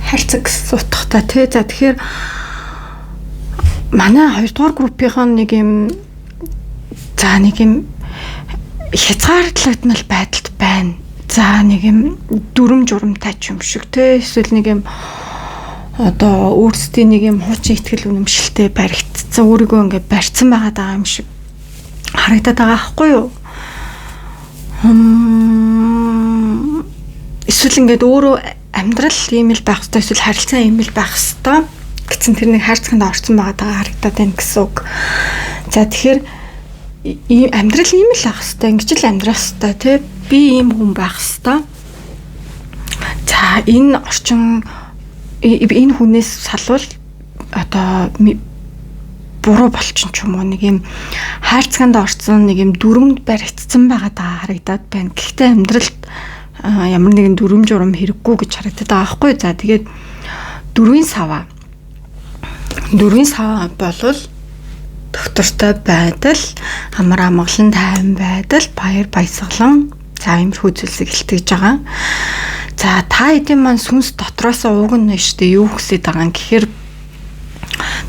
хайрцаг сутгатай тий. За тэгэхээр манай 2 дугаар группийнхан нэг юм хязгаарлагдмал байдалд байна. За нэг юм дүрм журамтай ч юм шиг те эсвэл нэг юм одоо өөрсдийн нэг юм хуучин ихтгэл үнэмшилтэй баригдсан За өөрийгөө ингээд барьсан байгаа юм шиг харагдаад байгаа байхгүй юу? Эсвэл ингээд өөрөө амьдрал ийм л байх ёстой, эсвэл харилцаа ийм л байх ёстой гэсэн тэр нэг хайрцагт орсон байгаа харагдаад байна гэсэн үг. За тэгэхээр амьдрал ийм л байх ёстой, ингэж л амьдрах ёстой тий. Би ийм хүн байх ёстой. За энэ орчин энэ хүнээс салвал одоо буруу болчин ч юм уу, нэг юм хайрцагт орсон нэг юм дүрмд баригдсан байгаа харагдаад байна. Гэхдээ амьдралд ямар нэгэн дүрм журам хэрэггүй гэж харагдаад байгаа байхгүй. За тэгээд дөрвийн саваа болвол доктортой байдал, амар амгалан тайван байдал, баяр баясгалан, за иймэрхүү зүйлсийг илтгэж байгаа. За та хэдийн маань сүнс дотроос уугна штэ юу хүсэж байгаа юм гэхээр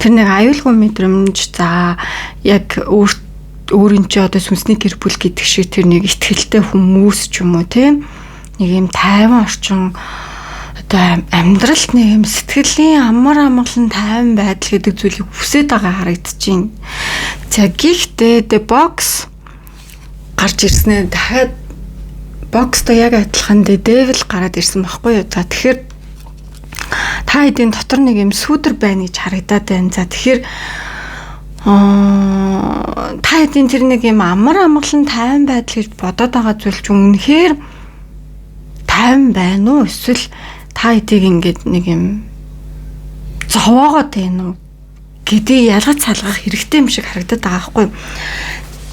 тэр нэг аюулгүй мэдрэмж, за яг өөрийн чи одоо сүнсний гэр бүл гэдэг шиг тэр нэг ихтгэлтэй хүмүүс ч юм уу тийм нэг юм тайван орчин, одоо амьдралд нэг юм сэтгэлийн амар амгалан тайван байдал гэдэг зүйлийг хүсэж байгаа харагдчихээн. За гэхдээ бокс гарч ирснээр дахиад бокстой яг адилхан devil гараад ирсэн байхгүй юу? За тэгэхээр та хэдийн дотор нэг юм сүудэр байна гэж харагдаад байна. За тэгэхээр та хэдийн тэр нэг юм амар амгалан тайван байдал гэж бодоод байгаа зүйл ч үнэхээр тайван байна уу? Эсвэл та хэдийг ингээд нэг юм зовоогоод байна уу гэдгийг ялгаж салгах хэрэгтэй юм шиг харагдаад байгаа байхгүй юу?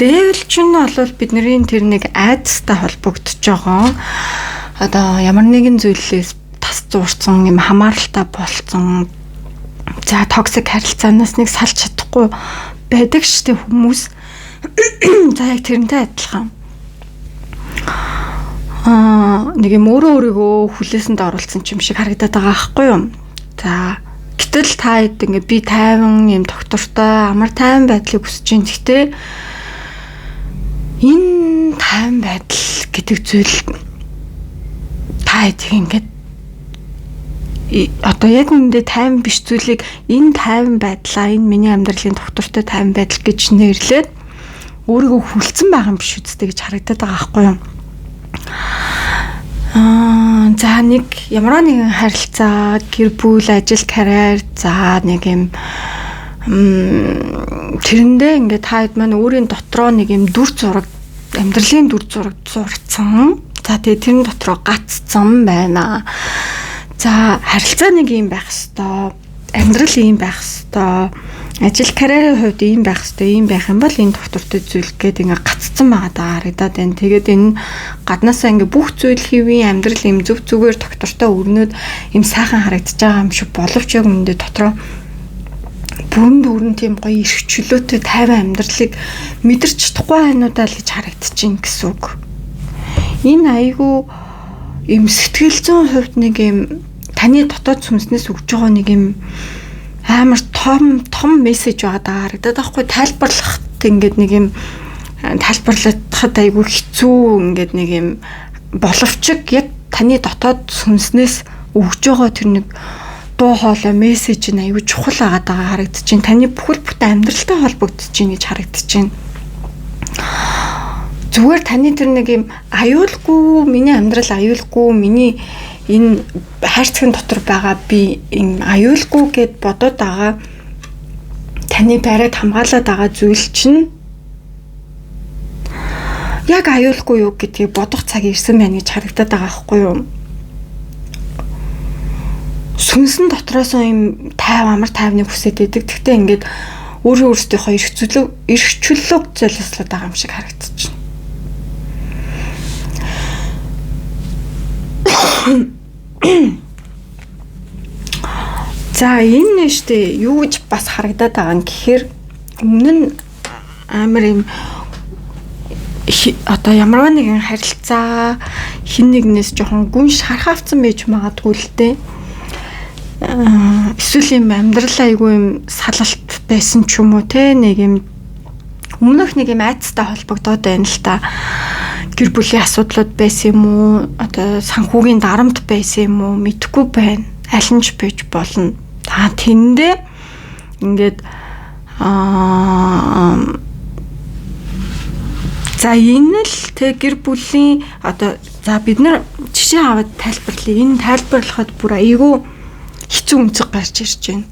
Devil ч нь бол бидний тэр нэг айдастай холбогдож байгаа. Одоо ямар нэгэн зүйлээс тас зуурсан юм хамааралтай болсон. За токсик харилцаанаас нэг салж чадахгүй байдаг штеп хүмүүс. За яг тэрнтэй адилхан. Нэг юм өөрийгөө хүлээсэнд оруулсан юм шиг харагдаад байгаа байхгүй юу? За гэтэл та хэд ингээ би тайван юм доктортой амар тайван байдлыг хүсэж байна. Гэхдээ энэ тайван байдал гэдэг зүйл та хэд ингээд одоо яг үүндээ тайван биш зүйлийг энэ тайван байдлаа, энэ миний амьдралын доктортой тайван байдал гэж нэрлээд өөрийгөө хүлцэн байгаа юм биш үстэй гэж харагдаад байгаа байхгүй юу? За нэг ямар нэгэн харилцаа, гэр бүл, ажил, карьер, за нэг юм тэрэндээ ингээд та хэд маань өөрийн дотроо нэг юм дүр зураг, амьдралын дүр зураг зурцсан. За тэгээ тэрэн дотроо гаццсан байна. За харилцаа нэг юм байх хэвээр, амьдрал ийм байх хэвээр, ажил карьерийн хувьд ийм байх хэвээр, ийм байх юм бол энэ доктортой зүйл гээд ингээ гаццсан байгаа харагдаад байна. Тэгээд энэ гаднаасаа ингээ бүх зүйл хэвийн амьдрал ийм зөв зүгээр доктортой өрнөд ийм сайхан харагдаж байгаа юм шиг боловч яг үүндээ дотроо бүрэн тийм гоё эрх чөлөөтэй тайван амьдралыг мэдэрч чадахгүй байнуудаа л гэж харагдчихээн гэсэн үг. Энэ айгүй ийм сэтгэл зүйн хувьд нэг ийм таны дотоод сүнснээс өгж байгаа нэг юм амар том мессеж байгаа харагдаад байхгүй. Тайлбарлахад ингээд нэг юм тайлбарлахад айгүй хэцүү ингээд нэг юм боловч яг таны дотоод сүнснээс өгж байгаа тэр нэг дуу хоолой мессеж нь айгүй чухал байгаа харагдаж байна. Таны бүхэл бүтэн амьдралтай холбогдож байна гэж харагдаж байна. Зүгээр таны тэр нэг юм аюулгүй, миний амьдрал аюулгүй, миний энэ хайрцагын дотор байгаа би энэ аюулгүй гэд бодоод байгаа таны барайд хамгаалаад байгаа зүйл чинь яг аюулгүй юу гэдгийг бодох цаг ирсэн байна гэж харагдаад байгаа байхгүй юу? Сүнсэн дотроос юм амар тайвныг хүсэж идэг. Гэхдээ ингээд өөрөөсөө эрх чөлөөг золиослоод байгаа юм шиг харагдаж байна. За энэ нэштэй юу гэж бас харагдаад байгаа юм гэхээр өмнө нь амар юм одоо ямар нэгэн харилцаа хин нэгнээс жоохон гүнш харахавцсан байж магадгүй л дээ. Эсвэл юм амьдрал айгүй юм салалт байсан ч юм уу те, нэг юм өмнөх нэг юм айцтай холбогдоод байна л та. Гэр бүлийн асуудлууд байсан юм уу, одоо санхүүгийн дарамт байсан юм уу мэдэхгүй байна. Аль нь ч байж болно. Та тэндээ ингээд За энэ л тэг гэр бүлийн одоо за бид нар жишээ аваад тайлбарлая. Энэ тайлбарлахад бүр айгүй хэцүү үнцэг гарч ирж байна.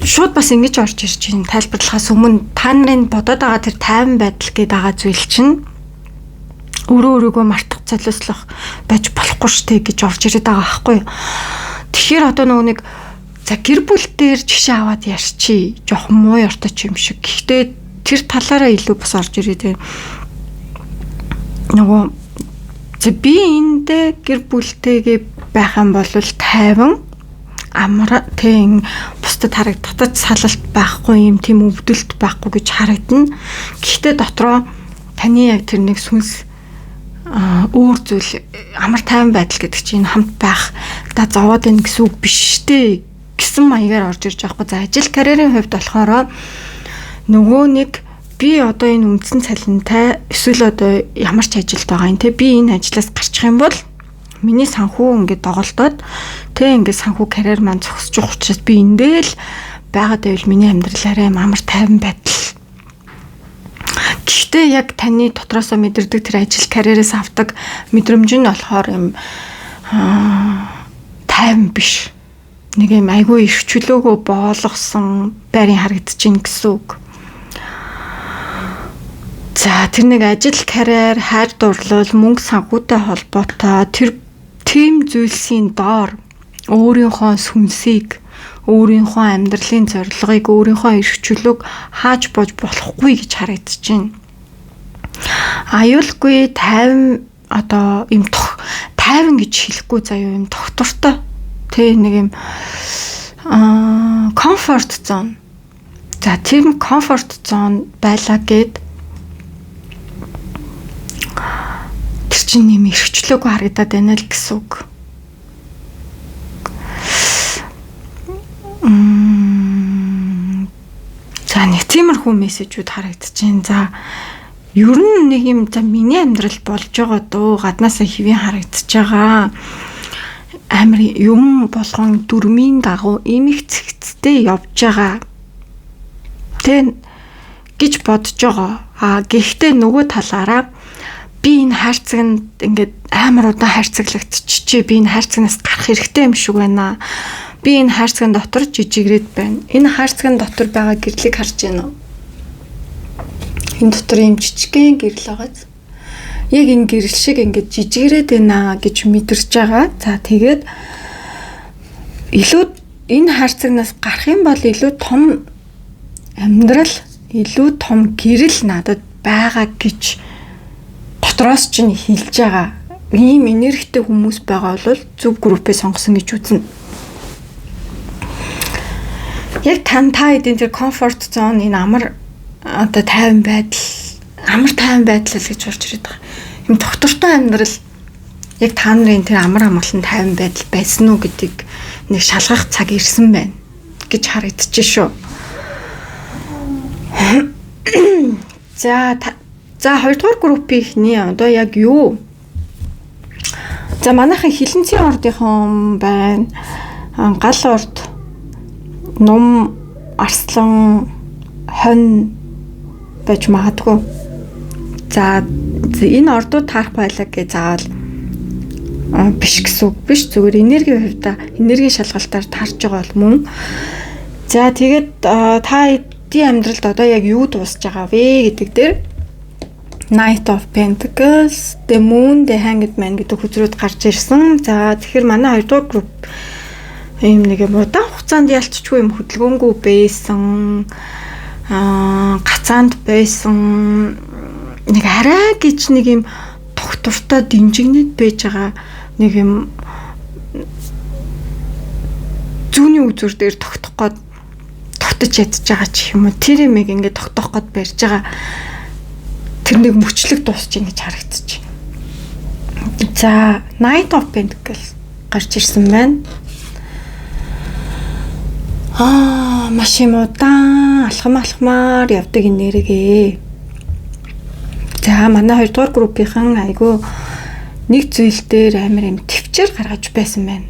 Шууд бас ингэж орж ирж байна. Тайлбарлахаас өмнө та нарын бодоод байгаа тэр тайван байдал гэдэг байгаа зүйл чинь өөрөөгөө мартах золиослох байж болохгүй штэ гэж орж ирээд байгаа байхгүй юу. Тэгэхээр одоо нэг за гэр бүл дээр жишээ аваад ярьчи. Жохон муу ёртой ч юм шиг. Гэхдээ тэр талаараа илүү бас орж ирээд байна. Нөгөө би эндээ гэр бүлтэйгээ байх юм бол тайван амар тийм бусдад харагдахад салалт байхгүй юм тийм өвдөлт байхгүй гэж харагдана. Гэхдээ дотроо таны яг тэр нэг сүнс өөр зүйл амар тайван байдал гэдэг чинь хамт байх да зовоод байна гэсэн үг биш дээ гэсэн маягаар орж ирж байгаа. За ажил карьерийн хувьд болохоор нөгөө нэг би одоо энэ үндсэн цалинтай эсвэл одоо ямар ч ажилд байгаа юм те би энэ ажлаас гарчих юм бол миний санхүү ингээд доголдоод те ингээд санхүү карьер маань зогсож байгаа учраас би эндээ л байгаад байвал миний амьдрал арай амар тайван байдал. Гэхдээ яг таны дотроосоо мэдэрдэг тэр ажил карьерээс авдаг мэдрэмж нь болохоор юм тайван биш. Нэг юм айгүй их чөлөөгөө боолгосон байрын харагдчихээн гэсэн үг. За тэр нэг ажил карьер, хайр дурлал, мөнгө санхүүтэй холбоотой тэр тийм зүйлсийн доор өөрийнхөө сүнсийг, өөрийнхөө амьдралын зорилгыг, өөрийнхөө эрх чөлөөг хааж бож болохгүй гэж харагдчихээн. Аюулгүй тайван одоо юм тайван гэж хэлэхгүй заяа юм доктортой тэг нэг юм комфорт зон. За тийм комфорт зон байлаа гэд тэр чинь юм эрхчлөөгүй харагдаад байна л гэсэн үг. За нэг тиймэрхүү мессежүүд харагдчихээн. За ер нь нэг юм за миний амьдрал болж байгаа дөө гаднаасаа хэвэн харагдчихж байгаа. Амар юм болгон дүрмийн дагуу имих цэгцтэй явж байгаа. Тэ гэж бодож байгаа. Гэхдээ нөгөө талаараа би энэ хайрцагт ингээд амар удаан хайрцаглагдчихжээ. Би энэ хайрцагнаас гарах хэрэгтэй юм шиг байна. Би энэ хайрцагын дотор жижигрээд байна. Энэ хайрцагын дотор байгаа гэрлийг харж байна уу? Энэ дотор юм жижигхэн гэрэл байгааз. Яг энэ гэрэл шиг ингээд жижигрээд байна гэж мэдэрч байгаа. За тэгээд илүү энэ хайрцагнаас гарах юм бол илүү том амьдрал, илүү том гэрэл надад байгаа гэж дотроос ч нь хэлж байгаа. Ийм энергитэй хүмүүс байгаа бол зөв группээ сонгосон гэж үзнэ. Яг та эдийн тэр комфорт зон энэ амар одоо тайван байдал, амар тайван байдал л гэж орж ирээд байгаа. Юм доктортой амьдрал яг та нарын тэр амар амгалан тайван байдал байсан уу гэдгийг нэг шалгах цаг ирсэн байна гэж харагдчих шүү. За хоёрдугаар группийнхний одоо яг юу? За манайхан хилэнцгийн ордынхон байна. Гал орд, Нум, Арслан, Хонь байж магадгүй. За энэ ордууд таарах байлаа гэж заавал биш гэсэн үг биш. Зүгээр энергийн хувьдаа энергийн шалгалтаар таарч байгаа бол мөн. За тэгээд та эдийн амьдралд одоо яг юу дуусж байгаа вэ гэдэг дээр Knight of Pentacles, The Moon, The Hanged Man гэдэг хүзрүүд гарч ирсэн. За тэгэхээр манай хоёрдугаар групп ийм нэг юм удаан хугацаанд ялцчихгүй юм хөдөлгөөнгүй байсан. Гацаанд байсан. Нэг арай гэж нэг юм доктортой дэмжигнэд байж байгаа нэг юм зүүнний үзүр дээр тогтох гээд тогтож ядж байгаа ч юм уу. Тэр юм ингээд тогтоох гээд барьж байгаа. Тэр нэг мөчлөг дуусч ингэж харагдчих. За, Knight of Pentacles гарч ирсэн байна. Маш юм удаан алхамаар явдаг энерги. За, манай хоёрдугаар группийнхан айгүй нэг зүйл дээр амар юм төвчээр гаргаж байсан байна.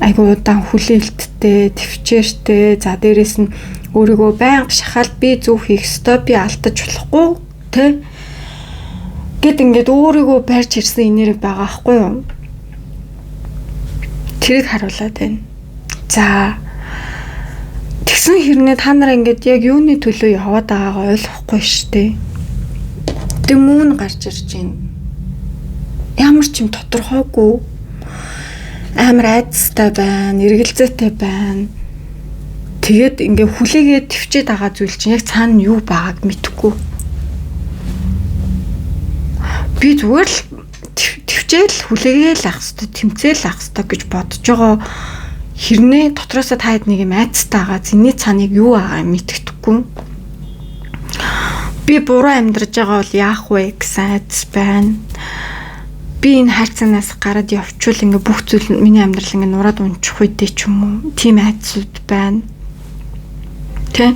айгуу удаан хүлээлттэй, төвчээртэй, за дээрэс нь өөрийгөө байнга шахаад би зөв хийх ёстой, би алдаж болохгүй тэ гэд ингээд өөрийгөө барьж ирсэн энерги байгаа аахгүй юу? Тэрийг харуулад байна. За тэгсэн хэрнээ та нар ингээд яг юуны төлөө яваад байгаагаа ойлгохгүй штэ. Дэмүүн гарч ирж байна. Ямар ч юм тодорхойгүй амар айцтай байна, эргэлзээтэй байна. Тэгээд ингээ хүлээгээд төвчээд байгаа зүйл чинь яг цаана юу байгааг мэдэхгүй. Би зүгээр л төвчээл хүлээгээл ах хэвээр тэмцээл ах хэвээр гэж бодож байгаа хэрнээ дотроосоо та хэд нэг юм айцтай байгаа зэний цааныг юу байгаа мэддэхгүй. Би буруу амьдарч байгаа бол яах вэ гэсэн айц байна. Би энэ хайрцагнаас гараад явчвал ингээ бүх зүйл миний амьдрал ингээ нураад унчих үедээ ч юм уу тийм айцуд байна. Тэ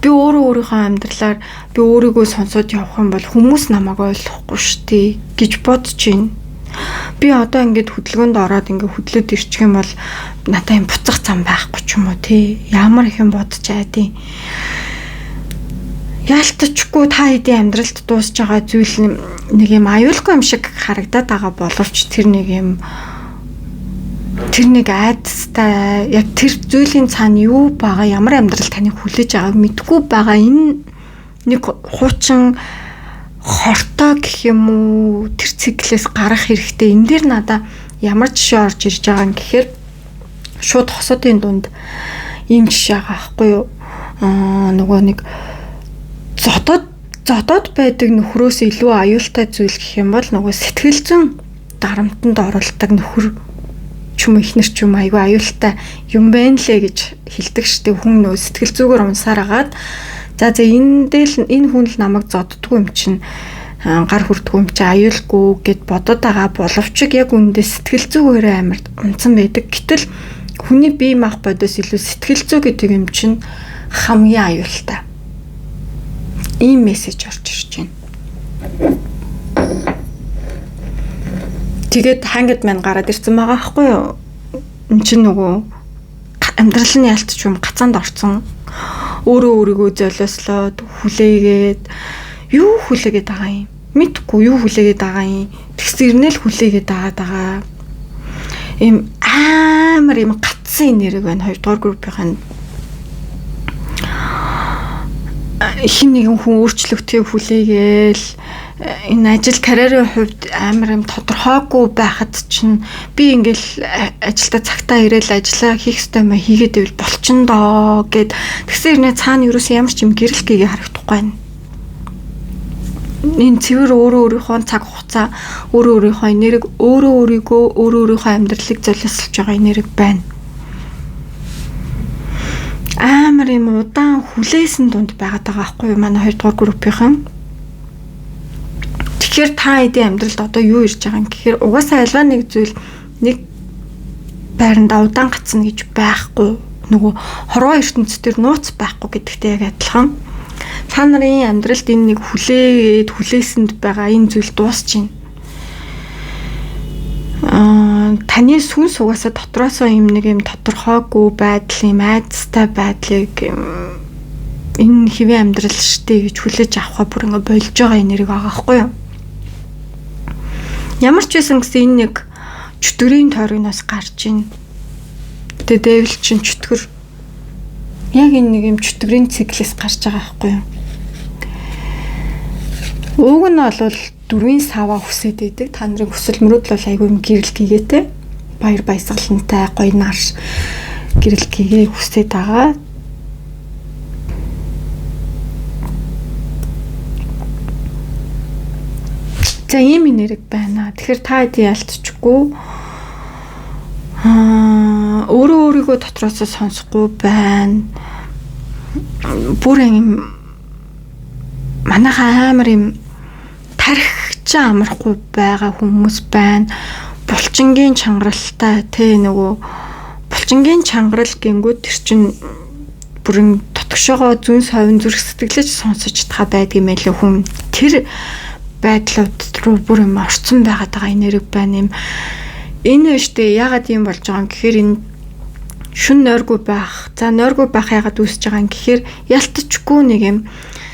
би өөрийнхөө амьдралаар би өөрийгөө сонсоод явах юм бол хүмүүс намайг ойлгохгүй штий гэж бодож байна. Би одоо ингээд хөдөлгөөнд ороод ингээд хөдлөд ирчих юм бол надад юм буцах зам байхгүй ч юм уу тий. Ямар их юм бодож айдیں۔ Яалтчгүй та хэдийн амьдралд дуусж байгаа зүйл нэг юм аюулгүй юм шиг харагдаад байгаа боловч тэр нэг айдастай яг тэр зүйлийн цаана юу байгаа, ямар амьдрал таныг хүлээж байгааг мэдгүй байгаа. Энэ нэг хуучин хортой гэх юм уу тэр циклээс гарах хэрэгтэй. Энэ дэр надаа ямар жишээ орж ирж байгаа юм гэхээр шууд хосоодын дунд ийм жишээ байгаа байхгүй юу? Нөгөө нэг зодод байдаг нөхрөөс илүү аюултай зүйл гэх юм бол нөгөө сэтгэл зүйн дарамтанд оруулдаг нөхөр ч юм ихнэр ч юм айгүй аюултай юм байна лээ гэж хэлдэг штеп. Хүн нөгөө сэтгэл зүгээр унсаар агаад за энэ хүн л намайг зоддгүй юм чинь гар хүрдгүй юм чи аюулгүй гэд бодоод байгаа боловч яг үүндээ сэтгэл зүгээрээ амар унсан байдаг. Гэтэл хүний бие мах бодос илүү сэтгэл зүй гэдэг юм чинь хамгийн аюултай. Ийм мессеж орж ирж байна. Тэгээд хангад маань гараад ирсэн байгаа байхгүй юу? Энд чинь нөгөө амьдрал нь ялтч юм гацаанд орцсон. Өөрийгөө золиослоод хүлээгээд юу хүлээгээд байгаа юм? Мэдхгүй юу хүлээгээд байгаа юм? Тэгсэрнэл хүлээгээд байгаа. Им амар юм гацсан энерги байна. 2 дугаар группийн хин нэгэн хүн өөрчлөгдөхийг хүлээгээл энэ ажил карьерийн хувьд амар юм тодорхойгүй байхад чинь би ингээл ажилдаа цагтаа ирээл ажиллаа хийх ёстой юм хийгээд ивэл болчин доо гэд тэгсэн хэрнээ цаана юу ч ямар ч юм гэрэл гээгээ харагдахгүй байна. Энэ цэвэр өөрийнхөө цаг хугацаа өөрийнхөө энерги өөрийнхөө амьдралыг золиослж байгаа энерги байна. Амар юм удаан хүлээсэн дунд байгаад байгаа байхгүй юу манай 2 дугаар группийнхан. Тэгэхээр та эдийн амьдралд одоо юу ирж байгаа юм гэхээр угаасаа альва нэг зүйл нэг байранд удаан гацна гэж байхгүй. Нөгөө хорвоо ертөнцийн төр нууц байхгүй гэдэгтэй яг адилхан. Та нарын амьдралд энэ нэг хүлээсэнд байгаа энэ зүйл дуусч байна. Таны сүнс угаасаа дотроосоо юм нэг юм тодорхойгүй байдал юм айцтай байдлыг энэ хэвийн амьдрал штэ гэж хүлээж авахаа бүр ингээ болж байгаа энерги байгаа байхгүй юу? Ямар ч байсан гэсэн энэ нэг чөтгөрийн тойрогноос гарч ийн. Тэгээ дэвл чин чөтгөр яг энэ нэг юм чөтгөрийн циклээс гарч байгаа байхгүй юу? Уг нь бол 4 саваа хүсээд байдаг. Та нарын хүсэл мөрөөдөл бол айгүй юм гэрэл гээтэй. Баяр баясгалантай гоё нарш гэрэл гээгээ хүсээд байгаа. За ийм энерги байна. Тэгэхээр та хэдий ялцчихгүй өөрийгөө дотроосоо сонсохгүй байна. Бүр юм манайхаа амар юм тархич амархгүй байгаа хүмүүс байна. Булчингийн чангаралтай тэ нөгөө булчингийн чангарал гингүүд тэр чин бүрэн дотгошоогоо зүн совин зүрх сэтгэлж сонсож таа байдгийм байлээ хүн. Тэр байдлууд руу бүр юм орцсон байгаа энерги байна юм. Энэ штэ ягаад юм болж байгаа юм гэхээр энэ шүн нойргүй байх. За нойргүй байх ягаад үүсэж байгаа юм гэхээр ялтчгүй нэг юм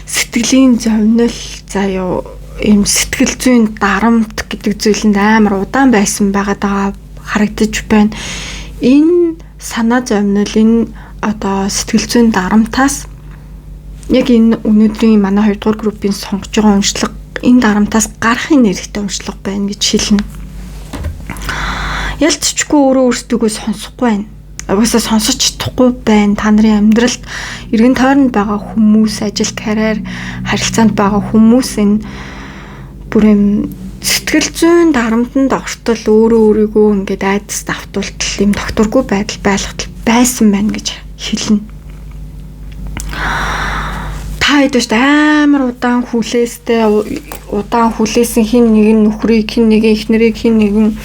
сэтгэлийн зовнил заяо ийм сэтгэл зүйн дарамт гэдэг зүйлэнд амар удаан байсан байгаа харагдаж байна. Энэ санаа зовнил энэ одоо сэтгэл зүйн дарамтаас яг энэ өнөөдрийн манай 2 дугаар группийн сонгож байгаа уншлага энэ дарамтаас гарахын нэрхтээ уншлага байна гэж хэлнэ. Ялцчгүй өөрөө өөрсдөө сонсохгүй байна. Угаасаа сонсож чадахгүй байна. Та нарын амьдралд эргэн тойронд байгаа хүмүүс, ажил, карьер, харилцаанд байгаа хүмүүс энэ бүр юм сэтгэл зүйн дарамтанд ортол өөрөө өөрийгөө ингээд айдас давтуултал юм докторгүй байдал байлгатал байсан байна гэж хэлнэ. Та хэдэж амар удаан хүлээсэн хин нэгэн нөхрийг, хин нэгэн эхнэрийг, хин нэгэн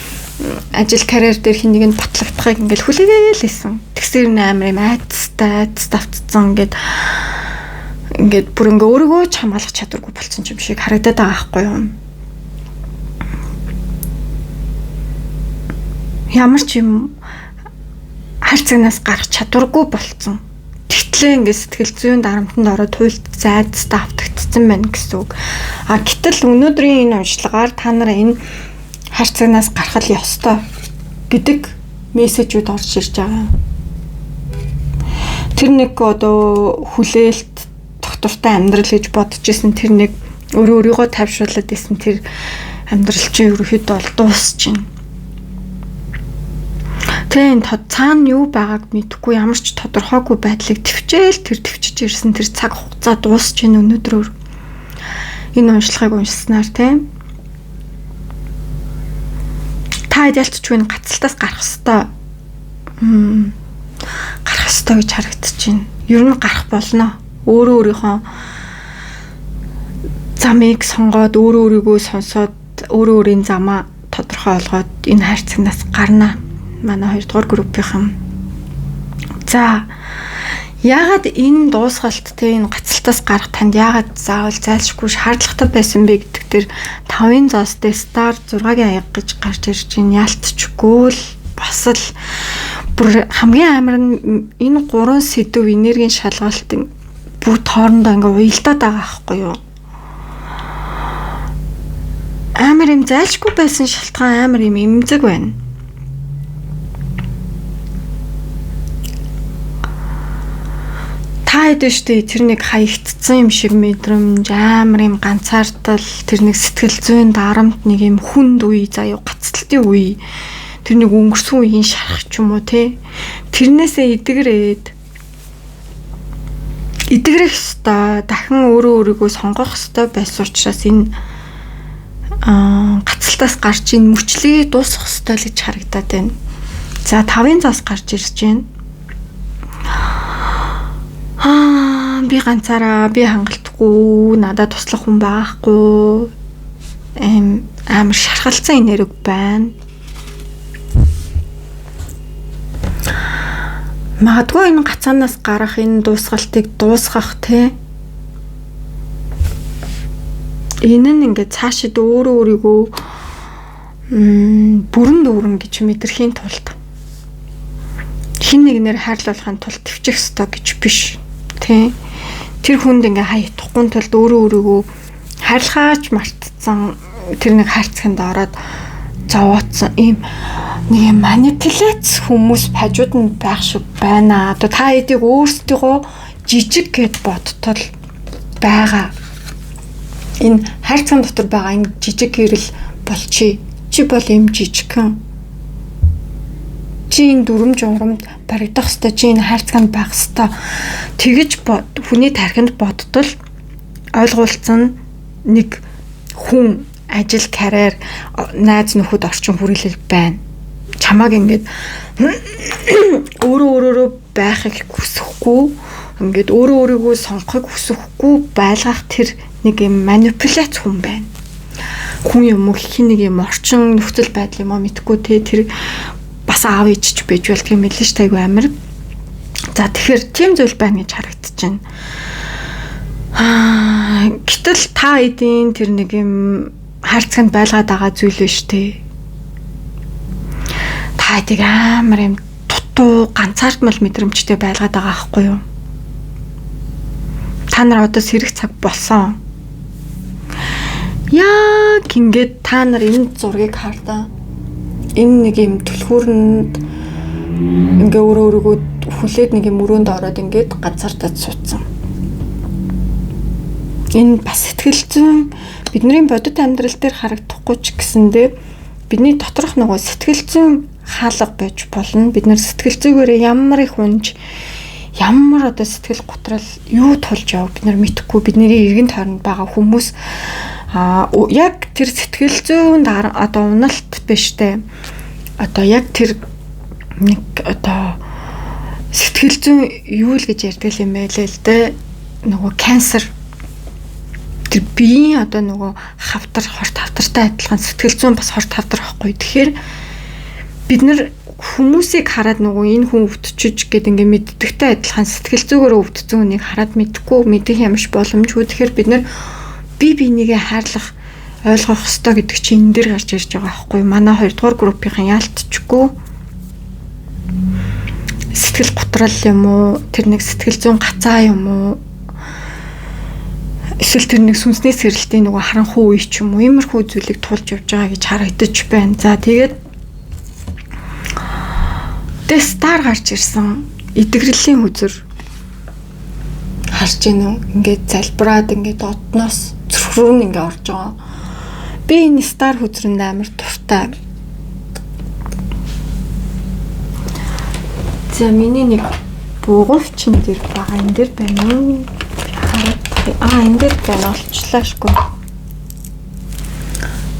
ажил карьер дээр хин нэг нь батлагдахыг ингээл хүлээгээл байсан. Тэгсэр амар юм айдас давтцсан ингээд бүр ингээ өөрийгөө ч хамгаалах чадваргүй болсон юм шиг харагдаад байгаа байхгүй юу? Ямар ч юм хайрцагнаас гарах чадваргүй болсон. Тэгтлээ ингээ сэтгэл зүйн дарамтанд ороод туйлд зайдас давтагдсан байна гэсэн үг. Гэтэл өнөөдрийн энэ уншлагаар та нар энэ хайрцагнаас гарах л ёстой гэдэг мессежүүд орж ирж байгаа. Тэр нэг одоо хүлээлт доктортой амьдрал гэж бодож исэн тэр нэг өөрийгөө тавьшруулад исэн тэр амьдрал чинь ерөөхдөө бол дуусч байна. Тэн цаана юу байгааг мэдэхгүй ямар ч тодорхойгүй байдлыг төвчж ирсэн тэр цаг хугацаа дуусч байна өнөөдрөөр. Энэ уншлагыг уншсанаар тийм та ялцчгүй гацалтаас гарах ёстой. Гарах ёстой гэж харагдаж байна. Ер нь гарах болно. Өөрийнхөө замыг сонгоод өөрийгөө сонсоод өөрийн замаа тодорхой олгоод энэ хайрцагнаас гарна. Манай 2 дугаар группийнхан. За яагаад энэ дуусгалт те энэ гацалтаас гарах танд яагаад заавал зайлшгүй шаардлагатай байсан бэ гэдэг тэр 5-ын зоостой стар 6-гийн аяг гэж гарч ирж байна. Ялтчгүй л бас л бүр хамгийн амар нь энэ 3 сэдв энергийн шалгалтын бүгд хоорондоо ингээ уялдаад байгаа байхгүй юу? Амар юм зайлшгүй байсан шалтгаан амар юм эмзэг байна. Та хэд штэ тэр нэг хаягдсан юм шиг мэдрэмж амар юм ганцаардал тэр нэг сэтгэл зүйн дарамт нэг юм хүнд үе заяа гацалтын үе тэр нэг өнгөрсөн үеийн шарах ч юм уу те тэрнээсээ эдгэрэх ёстой дахин өөрийгөө сонгох ёстой байсан учраас энэ гацалтаас гарч ийн мөчлөгийг дуусгах ёстой л гэж харагдаад байна. За 5-ын зоос гарч ирж байна. Би ганцаараа би хангалтгүй надад туслах хүн байхгүй амар шархалцсан энерги байна. Магадгүй энэ гацаанаас гарах энэ дуусгалтыг дуусгах те энэ нь ингээд цаашид өөрийгөө бүрэн дүүрэн гэж мэдрэхийн тулд хин нэгнээр хайрлуулахын тулд төвчих ёстой гэж биш тий. Тэр хүнд ингээ хаягдахгүй тулд өөрийгөө хайрлахаач мартцсан тэр нэг хайрцагт ороод зовоодсон ийм нэг манипуляц хүмүүс хажууд нь байх шиг байна. Одоо та эдийг өөрсдөө жижиг гэд бодтол байгаа. Энэ хайрцагт дотор байгаа энэ жижиг гэрэл болчи. Чи бол юм жижигхэн. Чи энэ дүрм журмд баригдах хэвээр чи энэ хайрцагт байх хэвээр тэгэж хүний тархинд бодтол ойлгуулсан нэг хүн ажил карьер найз нөхөд орчин хүрээлэл байна. Чамааг ингээд өөрөөрөө байхыг хүсэхгүй ингээд өөрийгөө сонгохыг хүсэхгүй байлгах тэр нэг юм манипуляц хүн байна. Хүн юм уу хин нэг юм орчин нөхцөл байдал юм аа мэдхгүй те тэр бас аав ээжч байж болдго юм хэлж тайгүй амир. За тэгэхээр тийм зүйл байна гэж харагдаж байна. Гэтэл та эдийн тэр нэг юм хайрцагт байлгаад байгаа зүйл биш те. та хэдийг амар юм дутуу ганцаардмал мэдрэмжтэй байлгаад байгаа байхгүй юу? Та нар одоо сэрэг цаг болсон. Яг ингээд та нар энэ зургийг хардаа. Энэ нэг юм түлхүүрэнд ингээ өөрөөгөө хүлээд нэг юм өрөөнд ороод ингээд ганцаардаад суудсан. Энэ бас сэтгэл зүйн бидний бодит амьдрал дээр харагдахгүй ч гэсэндээ бидний доторх нөгөө сэтгэл зүйн хаалга байж болно. Бид нэр сэтгэл зүйгээрээ ямар их унж, ямар одоо сэтгэл готрал юу тулж яваа бид нар мэдэхгүй. Бидний эргэн тойронд байгаа хүмүүс яг тэр сэтгэл зүйн одоо уналт биш те. Одоо яг тэр нэг одоо сэтгэл зүйн юу л гэж ярьдаг юм бэ л дээ. Нөгөө канцер тэр биеийн одоо нөгөө хавтар хорт хавтартай адилхан сэтгэл зүйн бас хорт хавтар байхгүй. Тэгэхээр бид нар хүмүүсийг хараад нөгөө энэ хүн өвдчихөж гэд ингээ мэддэгтэй адилхан сэтгэл зүйгээр өвдсөн хүнийг хараад мэдхгүй мэдэх ямарч боломжгүй. Тэгэхээр бид нар бие бинийгээ хайрлах ойлгох ёстой гэдэг чинь энэ дээр гарч ирж байгаа байхгүй. Манай 2 дугаар группийн яалтчгүй сэтгэл готрал юм уу, тэр нэг сэтгэл зүйн гацаа юм уу, эсвэл тэр нэг сүнсний сэрэлтийн нөгөө харанхуй үе ч юм уу, иймэрхүү зүйлийг тулж явж байгаа гэж харагдаж байна. За тэгээд стар гарч ирсэн идэгрэлийн үзэр харж гинөө ингээд залбираад ингээд одноос зүрх рүү ингээд орж байгаа. Би энэ стар үзрэнд амар дуртай. За миний нэг бугуйчин дээр байгаа энэ дээр байна уу? Энэ дээр байна олчлаашгүй.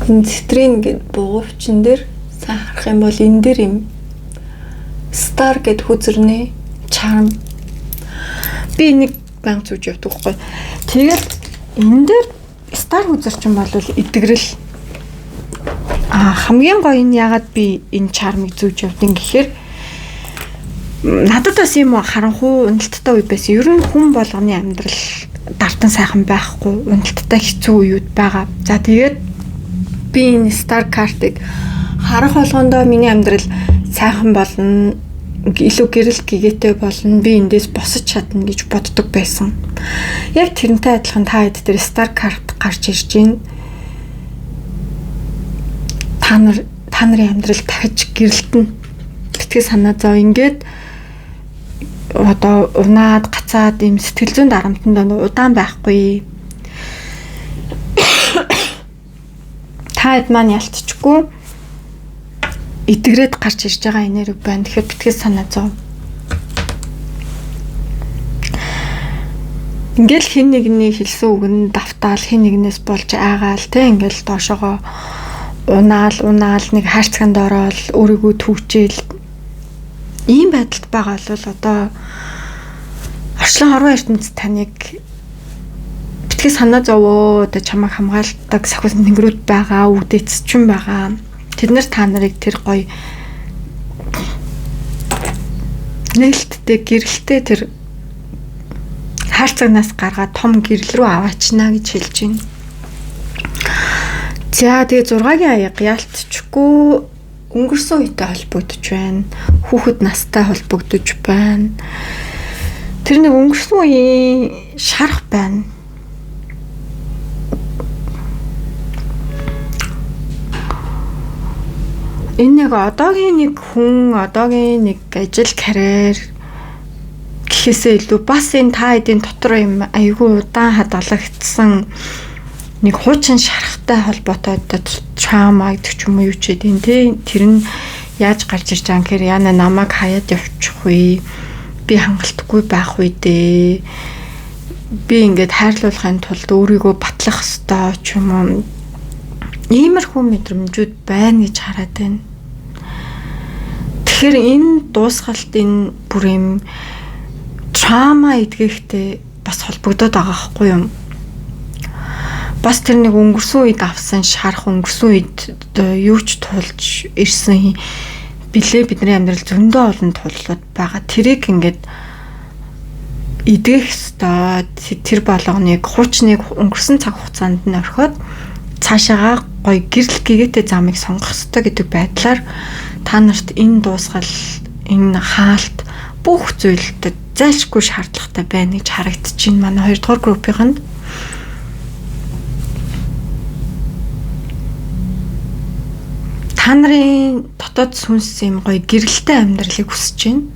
Энэ цитрин гэдэг бугуйчин дээр сайн харах юм бол энэ дээр юм стар гэд хүзэрний чарм. Би нэг банк зүүж явдаг хгүй. Тэгээд энэ дээр стар хүзэрчин бол идэгрэл. Хамгийн гоё нь ягаад би энэ чармыг зүүж явдیں۔ Гэхээр надад бас юм харанхуй уналттай үе байсан. Ер нь хүн болгоны амьдрал дартан сайхан байхгүй, уналттай хэцүү үеуд байгаа. За тэгээд би энэ стар картыг харах болгондоо миний амьдрал сайхан болно, илүү гэрэл гэгээтэй болно, би эндээс босож чадна гэж боддог байсан. Яг тэрнтэй адилхан та хэд дээр стар карт гарч ирж байна. Та нарын амьдрал дахиж гэрэлтэн. Битгий санаа зов ингээд одоо унаад гацаад юм сэтгэл зүйн дарамтанд удаан байхгүй. Та хэд маань ялцчихгүй идэгрээд гарч ирж байгаа энерги байна. Тэгэхээр битгий санаа зов. Ингээл хин нэгний хэлсэн үг нь давтаал хин нэгнээс болж айгаал те ингээл доошогоо унаал нэг хайрцагт ороод өөрийгөө түүчээл ийм байдалд байгаа бол одоо орчлон хорвоо ертөнцид таныг битгий санаа зовоо одоо чамайг хамгаалдаг сахиус тэнгэрүүд байгаа, үгдээцчин байгаа. Тэд нар та нарыг тэр гоё нээлттэй гэрэлтэй тэр хайрцагнаас гаргаад том гэрэл рүү аваачна гэж хэлж байна. За тэгээ 6-гийн аяга яалтчгүй өнгөрсөн үетэй холбогдож байна. Хүүхэд настай холбогдож байна. Тэр нэг өнгөрсөн үеийн шарах байна. Энэ нэг одоогийн нэг хүн, одоогийн нэг ажил карьер гэхээсээ илүү бас энэ та хэдийн дотор юм айгүй удаан хадгалагдсан нэг хуучин шарахтай холбоотой trauma гэдэг ч юм уу юу ч гэдэг тий. Тэр нь яаж гарч ирж байгаа гэхээр яна намайг хаяад явчих вэ? Би хангалтгүй байх үү дээ. Би ингээд хайрлуулахын тулд өөрийгөө батлах ёстой ч юм уу. Иймэрхүү мэдрэмжүүд байна гэж хараад байна. Тэгэхээр энэ дуусгалтын бүр юм trauma эдгэхтэй бас холбогдоод байгаа байхгүй юм. Бас тэр нэг өнгөрсөн үед авсан шарах өнгөрсөн үед юу ч тулж ирсэн билээ бидний амьдрал зөндөө олон туллууд байгаа. Тэрийг ингээд эдгэх ёстой. Тэр болгоныг хуучныг өнгөрсөн цаг хугацаанд нь орхиод цаашаага гоё гэрэл гэгээтэй замыг сонгох ёстой гэдэг байдлаар та нарт энэ дуусгал, энэ хаалт бүх зүйлд зайлшгүй шаардлагатай байна гэж харагдаж байна манай 2 дугаар группийнхэнд. Та нарын дотоод сүнс юм гоё гэрэлтэй амьдралыг хүсэж байна.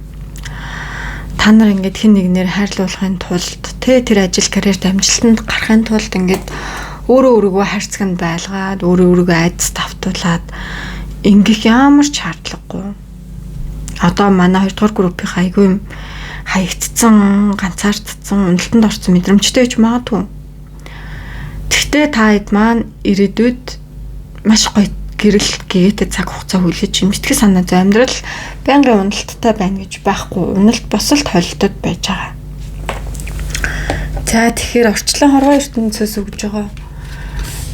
Та нар ингээд хэн нэгнээр хайрлуулахын тулд тэр ажил карьерт амжилтанд гарахын тулд ингээд өөрийгөө хайрцагт байлгаад өөрийгөө айдас тавтуулаад ингэх ямар ч шаардлагагүй. Одоо манай 2 дугаар группийн айгүй юм хаягдсан, ганцаардсан, уналтанд орсон мэдрэмжтэй ч магадгүй. Гэхдээ та хэд маань ирээдүйд маш гоё гэрэл гээтэй цаг хугацаа хүлээж юм. Битгий санаа зов амьдрал байнгын уналттай байна гэж байхгүй. Уналт босолт холилдод байж байгаа. За тэгэхээр орчлон хорвоо ертөнцөөс өгж байгаа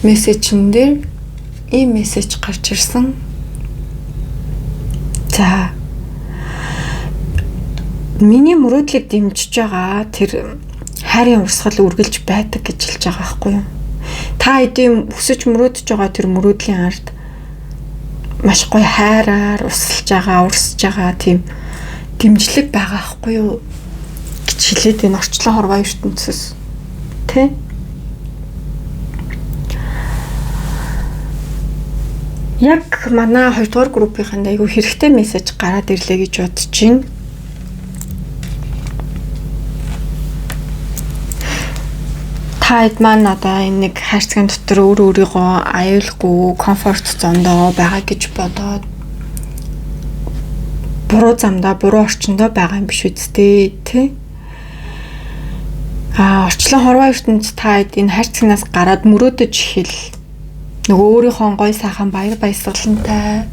мессежн дээр ийм мессеж гарч ирсэн. За миний мөрөөдлийг дэмжиж байгаа тэр хайрын урсгал үргэлж байдаг гэж хэлж байгаа байхгүй юу? Та эдийн өсөж мөрөөдөж байгаа тэр мөрөөдлийн ард маш гоё хайраар урсж байгаа тийм дэмжлэг байгаа байхгүй юу гэж хэлээд энэ орчлон хорвоо ертөнцөөс тэ. Яг манай 2 дугаар группийнхэнд айгүй хэрэгтэй мессеж гараад ирлээ гэж бодож байна. Та хэд маань одоо энэ нэг хайрцагын дотор өөрийгөө аюулгүй комфорт зондоо байгаа гэж бодоод буруу замдаа, буруу орчиндөө байгаа юм биш үсттэй тий. Орчлон хорвоо ертөнд та хэд энэ хайрцагнаас гараад мөрөөдөж ихэл нөгөө өөрийнхөө гоё сайхан баяр баясгалантай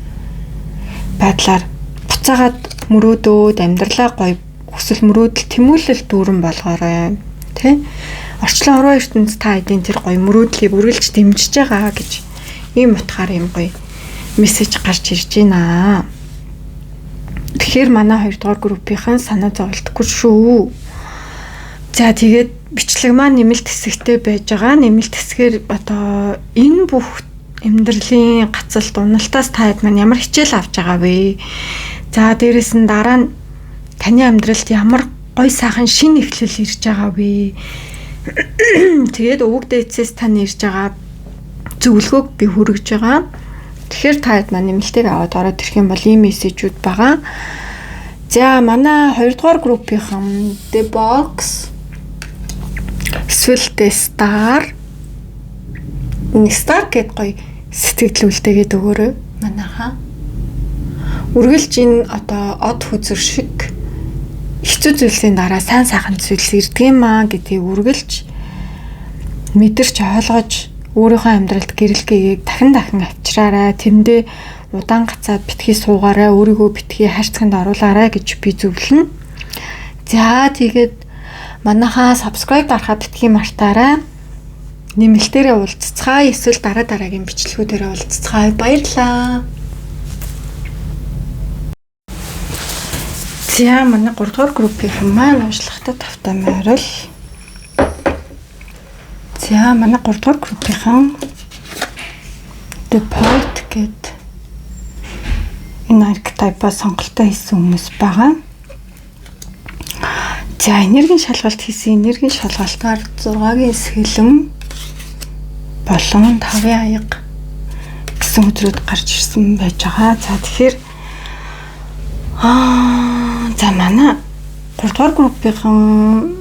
байдлаар буцаагаад мөрөөдөөд амьдралаа гоё хүсэл мөрөөдөл тэмүүлэл дүүрэн болгоорой тий. Орчлон хорвоо ертөнд та эдийн тэр гоё мөрөөдлийг үргэлж дэмжиж байгаа гэж ийм утгаар юм гоё мессеж гарч ирж байна. Тэгэхээр манай 2 дугаар группийнхэн санаа зовлтгүй шүү. За тэгээд бичлэг маань нэмэлт хэсэгтэй байж байгаа. Нэмэлт хэсгээр одоо энэ бүх амьдралын гацалт уналтаас та хэд маань ямар хичээл авч байгаа вэ? За дээрэс нь дараа нь таны амьдралд ямар гоё сайхан шинэ эхлэл ирж байгаа вэ? Тэгээд өвөг дээдсээс тань ирж байгаа зөвлөгөөг би хүргэж байгаа. Тэгэхээр та хэд маань нэмэлтийг аваад ороод ирэх юм бол ийм мессежүүд байгаа. За манай 2 дугаар группийнхан The Box эсвэл The Star энэ Star гэд гоё сэтгэл үлдээгээд өгөөрэй манайхаа. Үргэлж энэ одоо од хүзэр шиг хэцүү зүйлсийн дараа сайн сайхан зүйлс ирдэг юм аа гэдгийг үргэлж мэдэрч ойлгож өөрийнхөө амьдралд гэрэлгээгийг дахин авчраарай. Тэндээ удаан гацаад битгий суугаарай. Өөрийгөө битгий хайрцагт оруулаарай гэж би зөвлөнө. За тэгээд манайхаа subscribe дарахад битгий мартаарай. Нэмэлтээрээ уулзцгаая. Эсвэл дараагийн бичлэгүүдээрээ уулзцгаая. Баярлалаа. За манай 3 дугаар группийнхэн маань уншлагатай тавтай морил. За манай 3 дугаар группийнхан The Poet гэд энэ архетипа сонголтоо хийсэн хүмүүс байгаа. За энергийн шалгалт хийсэн. Энергийн шалгалтаар 6-гийн сэлэм болон 5-ын аяга гэсэн өдрүүд гарч ирсэн байж байгаа. За тэгэхээр за манай 3 дугаар группийнхан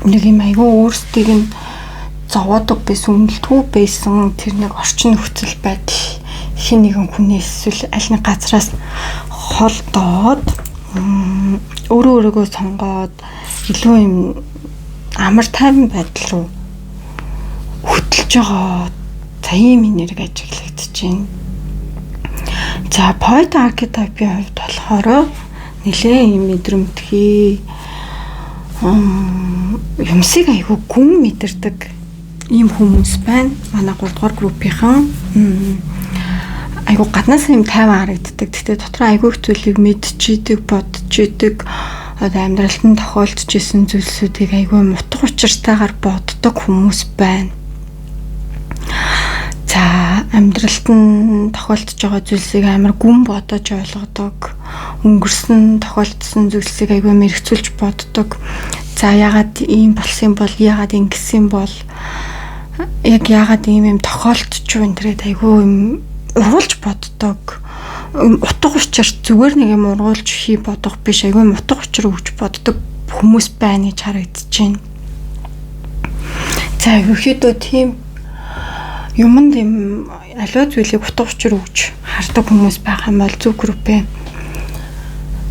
нэг юм айгүй өөрсдийг нь зовоодог байсан, үнэлтгүй байсан тэр нэг орчин нөхцөл байдал хин нэгэн хүнээс эсвэл аль нэг газраас холдоод өөрийгөө сонгоод илүү юм амар тайван байдал руу хөтлөж байгаа. За ийм энерги ажиглагдаж байна. За Poet archetype-ийн хувьд болохоор нэлээ юм мэдрэмтгий юмсыг айгүй гүн мэдэрдэг ийм хүмүүс байна. Манай 3 дугаар группийнхан айгүй гаднаас юм тайван харагддаг. Гэхдээ дотор айгүй их зүйлийг мэдчихийдэг, бодчихийдэг. Одоо амьдралд нь тохиолдож исэн зүйлсүүдийг айгүй мутга учиртайгаар боддог хүмүүс байна. За амьдралд нь тохиолдож байгаа зүйлсийг амар гүн бодож ойлгодог. Өнгөрсөн тохиолдсон зүйлсийг айгүй мэрэгцүүлж боддог. За яагаад ийм болсон бол, яагаад ингэсэн бол, яг яагаад ийм тохиолдож байна тэрэг айгүй юм ургуулж боддог. Утга учир зүгээр нэг юм ургуулж хий бодох биш, айгүй утга учир өгч боддог хүмүүс байна гэж харагдаж байна. За ерөөхдөө тийм юмд юм аливаа зүйлийг утга учир өгч хардаг хүмүүс байгаа юм бол зөв группээ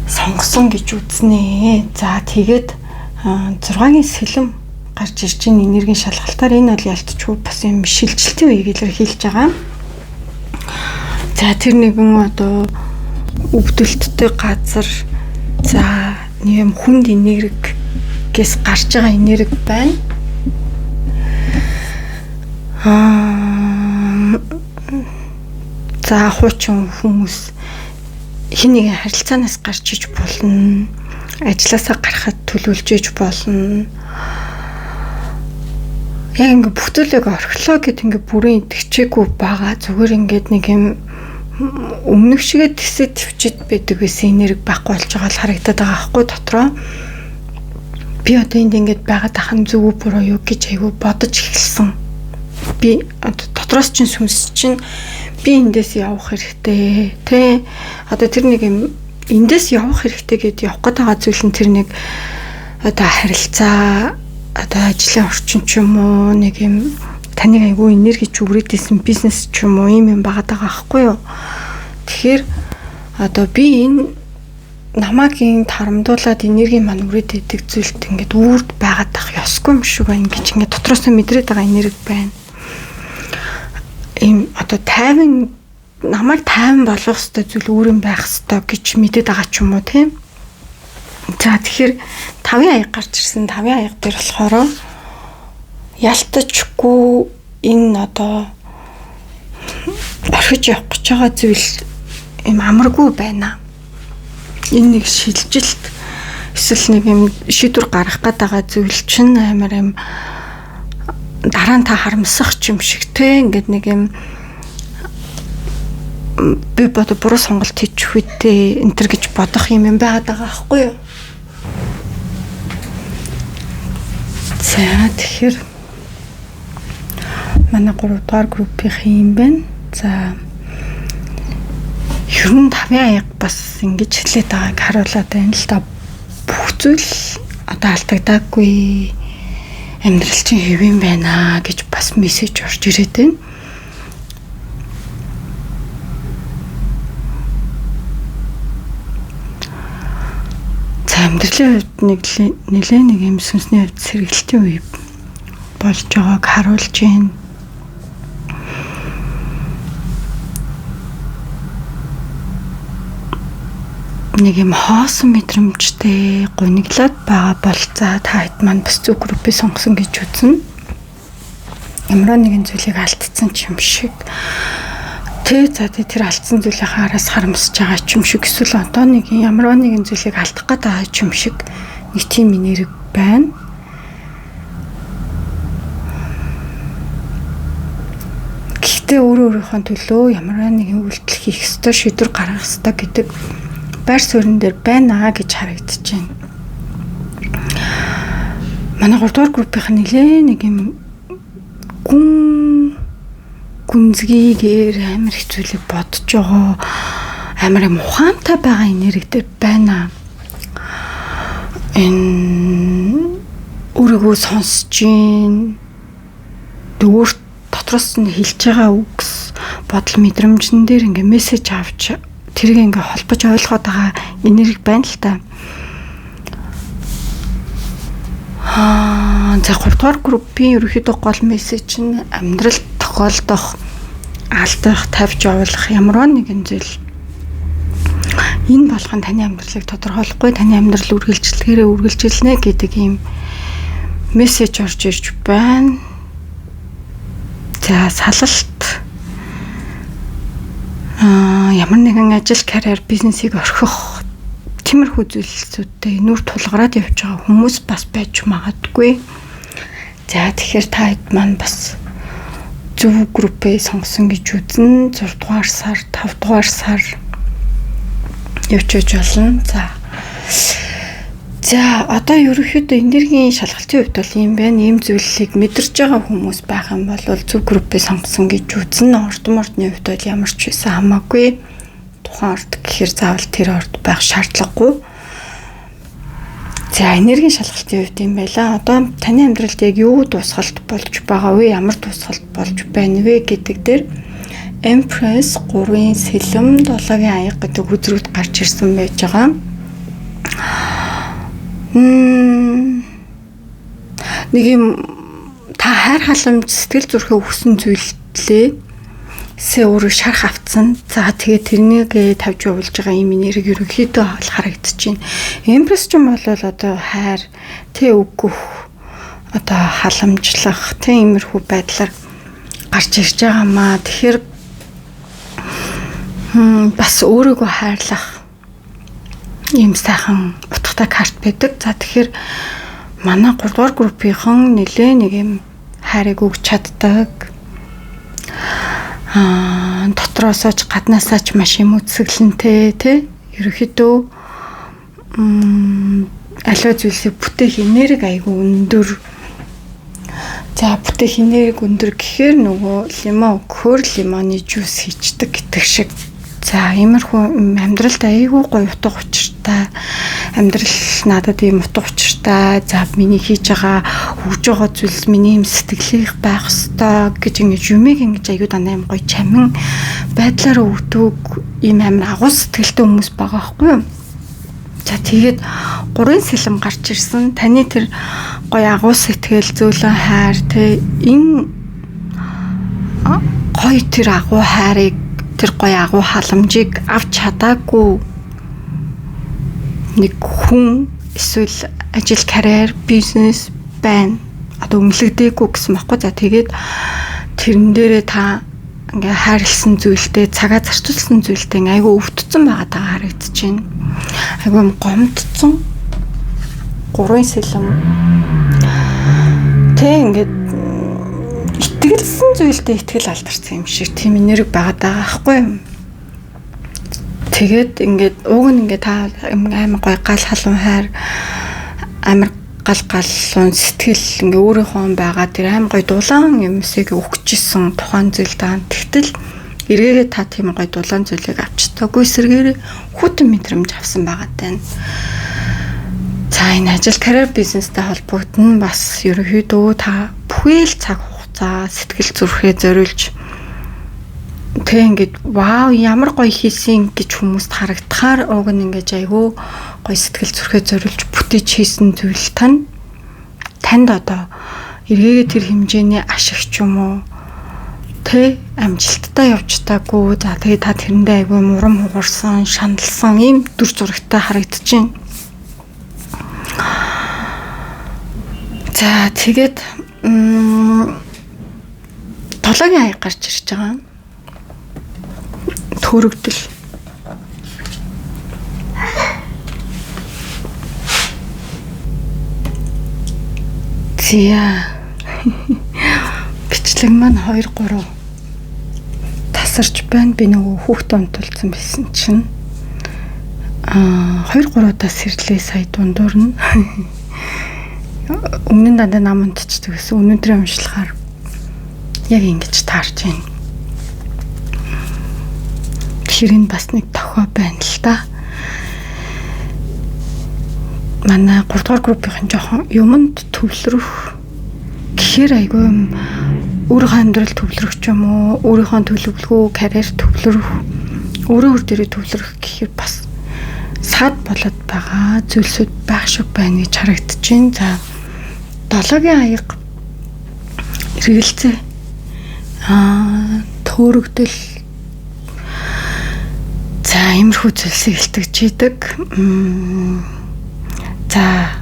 сонгосон гэж үзнэ. За тэгээд 6-гийн сэлэм гарч ирж байгаа энергийн шалгалтаар энэ бол ялтчгүй бас юм шилжилтийн үеийг илэрхийлж байгаа. За тэр нэгэн одоо өвдөлттэй газар, за нэг юм хүнд энергиээс гарч байгаа энерги байна. За хуучин хүмүүс хин нэгэн харилцаанаас гарч иж болно. Ажлаасаа гарахад төлөвлөж иж болно. Яг ингээ бүх зүйлийг орхилоо гэд ингээ бүрэн итгэжээгүй байгаа. Зүгээр ингээд нэг юм өмнөх шигээ тэсэд төвчд байдаг гэсэн энерги байхгүй болж байгаа л харагдаад байгаа байхгүй дотроо. Би одоо энд ингээд байгаад ахын зөв буруу юу гэж айгүй бодож эхэлсэн. Би дотроос чинь сүнс чинь би эндээс явах хэрэгтэй. Тэ одоо тэр нэг юм эндээс явах хэрэгтэй гэдээ явах гээд байгаа зүйл нь тэр нэг одоо харилцаа, одоо ажлын орчин ч юм уу, нэг юм таныг айгүй энерги зүгрээдсэн бизнес ч юм уу юм байгаад байгаа байхгүй юу. Тэгэхээр одоо би энэ намаагийн тарамдуулаад энерги маань үрээд идэг зүйлт ингээд үрд байгаад ах ёсгүй юм шиг байна гэж ингээд дотроос нь мэдрээд байгаа энерги байна. Ийм одоо тайван намайг тайван болгох ёстой зүйл өөр юм байх ёстой гэж мэдээд байгаа ч юм уу тийм. За тэгэхээр 5 аяг гарч ирсэн. 5 аяг дээр болохоор ялтчгүй энэ одоо орхиж явах гэж байгаа зүйл юм амаргүй байна. Энэ нэг шилжилт эсвэл нэг юм шийдвэр гаргах гээд байгаа зүйл чинь амар юм дараа нь та харамсах юм шиг те ингээд нэг юм би бодо буруу сонголт хийчих үедээ энэ төр гэж бодох юм байгаад байгаа байхгүй юу. За тэгэхээр манай 3 дугаар группийн юм байна. За ер нь 5 аяг бас ингэж хэлээд байгааг харуулад байна л да. Бүх зүйл одоо алдагдаагүй амьдрал чинь хэвэн байна гэж бас мессеж орж ирээд байна. За амьдралын хувьд нэлээд нэг юм сүнсний хувьд сэргэлтийн үе болж байгааг харуулж байна. Нэг юм хоосон мэдрэмжтэй гониглаад байгаа бол за та хэд маань бас зөв группээ сонгосон гэж үзнэ. Ямар нэгэн зүйлийг алдсан ч юм шиг. За тэр алдсан зүйлийнхаа араас харамсаж байгаа ч юм шиг, эсвэл одоо нэг ямар нэгэн зүйлийг алдах гээд байгаа ч юм шиг нэг тийм энерги байна. Гэхдээ өөрийнхөө төлөө ямар нэгэн үйлдэл хийх ёстой, шийдвэр гаргах ёстой гэдэг байр суурин дээр байна гэж харагдаж байна. Манай 3 дугаар группийн нэлээ нэг юм гүнзгийгээр амар их зүйлийг бодож байгаа, амар юм ухаантай байгаа энерги дээр байна. Энэ өөрийгөө сонсож гин өөр дотроос нь хэлж байгаа үгс бодол мэдрэмжэн дээр ингээ мессеж авч тэрийг ингээ холбож ойлгоод байгаа энерги байна л та. За 3 дугаар группийн ерөнхийдөө гол мессеж нь амьдралд тохиолдох алдах, тавьж явуулах ямар нэгэн зүйл энэ болгон таны амьдралыг тодорхойлохгүй, таны амьдрал үргэлжлэхээрээ үргэлжилнэ гэдэг ийм мессеж орж ирж байна. За салалт ямар нэгэн ажил, карьер, бизнесийг орхих тиймэрхүү зүйлсүүдтэй нүр тулгараад явж байгаа хүмүүс бас байж магадгүй. За тэгэхээр та хэд маань бас зөв группээ сонгосон гэж үзнэ. 6 дугаар сар, 5 дугаар сар явж болно. За одоо ерөнхийдөө энергийн шалгалтын хувьд бол юм байна. Ийм зүйлийг мэдэрч байгаа хүмүүс байх юм бол зөв группээ сонгосон гэж үзнэ. Ордны хувьд бол ямар ч байсан хамаагүй. Тухайн орд гэхээр заавал тэр орд байх шаардлагагүй. За энергийн шалгалтын хувьд юм байла. Одоо таны амьдралд яг юу тусгалт болж байгаа вэ? Ямар тусгалт болж байна вэ гэдэг дээр Empress 3-ын сэлэм 7-гийн аяга гэдэг үзрүүд гарч ирсэн байж байгаа. Нэг юм та хайр халамж сэтгэл зүрхээ өгсөн зүйллээ. Өөрөөр шарх авцсан. За тэгээд тэрнийг тавьж явуулж байгаа юм энерги ерөнхийдөө харагдаж байна. Эмпресс ч юм бол одоо хайр, өгөх, одоо халамжлах, иймэрхүү байдлаар гарч ирж байгаа маа. Тэгэхээр бас өөрийгөө хайрлах ийм сайхан утгатай карт байдаг. За тэгэхээр манай 3 дугаар группийнхан нэлээ нэг юм хайрыг өгч чаддаг. Дотроосоо ч гаднаасаа ч маш юм үзэсгэлэнтэй ерөөхдөө аливаа зүйлсийг бүтээх энерги айгүй өндөр. За бүтээх энерги өндөр гэхээр нөгөө лимон өгөхөөр лимоны жуус хийчдэг гэдэг шиг. За иймэрхүү амьдралд айгүй гоё утга учиртай. Амьдрал надад ийм утга учиртай. За миний хийж байгаа хөгж байгаа зүйлс миний юм сэтгэлийнх байх ёстой гэж ингэж юмыг ингэж айгүй дандаа юм гоё чамин байдлаар өгдөг ийм амар агуу сэтгэлтэй хүмүүс байгаа байхгүй юу? За тэгээд 3 сэлэм гарч ирсэн. Таны тэр гоё агуу сэтгэл, зөөлөн хайр энэ гоё тэр агуу хайрыг, тэр гоё агуу халамжийг авч чадаагүй нэг хүн эсвэл ажил, карьер, бизнес байна. Одоо өмлөгдөөгүй гэсэн баггүй. За тэгээд тэрэн дээрээ та ингээ хайрлсан зүйлтэй, цагаа зарцуулсан зүйлтэй айгүй өвдцэн байгаадаа харагдаж байна. Айгүй гомдцсон 3 сэлэм. Ингээд итгэлсэн зүйлдээ итгэл алдарсан юм шиг тийм энерги байгаад байгаа байхгүй юу? Тэгээд ингээд уг нь ингээд та амар гой гал халуун хайр, амар гал галуун сэтгэл ингээ өөрийнхөө байгаа тэр амар гой дулаан юмсыг өгчээсэн тухайн зүйл даа. Тэгтэл эргээгээ та тийм гой дулаан зүйлийг авчтаагүй сэргээр хүтэн мэдрэмж авсан байгаа тань. За энэ ажил, карьер, бизнестэй холбогдно бас ерөөхдөө та бүхэл цаг хугацаа сэтгэл зүрхээ зориулж ингээд вау ямар гоё хийсэн гэж хүмүүст харагдахаар уг нь ингээд айгүй гоё сэтгэл зүрхээ зориулж бүтээж хийсэн зүйл танд одоо эргээгээ тэр хэмжээний ашиг ч юм уу амжилттай явж таагүй. За тэгээд та тэрэндээ айгүй мурам хугарсан, шаналсан ийм дүр зурагтай харагдаж байна. За тэгээд 7-гийн аяг гарч ирж байгаа. Төрөгдөл. Зя. Бичлэг маань 2-3 тасарч байна. Би нөгөө хүүхдээ унтуулсан байсан чинь 2-3 удаа сэрлээ сая дундуур нь. Өмнө нь дандаа нам унтчихдаг гэсэн. Өнөөдрийн уншлахаар яг ингэж таарч байна. Тэгэхээр энэ бас нэг тохио байна л да. Манай 3 дугаар группийн жоохон юмд төвлөрөх гэхээр айгүй өөрийнхөө амьдрал төвлөрөх ч юм уу, өөрийнхөө төлөвлөгөө, карьер төвлөрөх, өөрөө дээрээ төвлөрөх гэхээр бас саад болоод байгаа зүйлсүүд байх шиг байна гэж харагдаж байна. За 7-гийн аяга эргэлзээ. Төөрөгдөл. За иймэрхүү зүйлсийг илтгэж идэг. За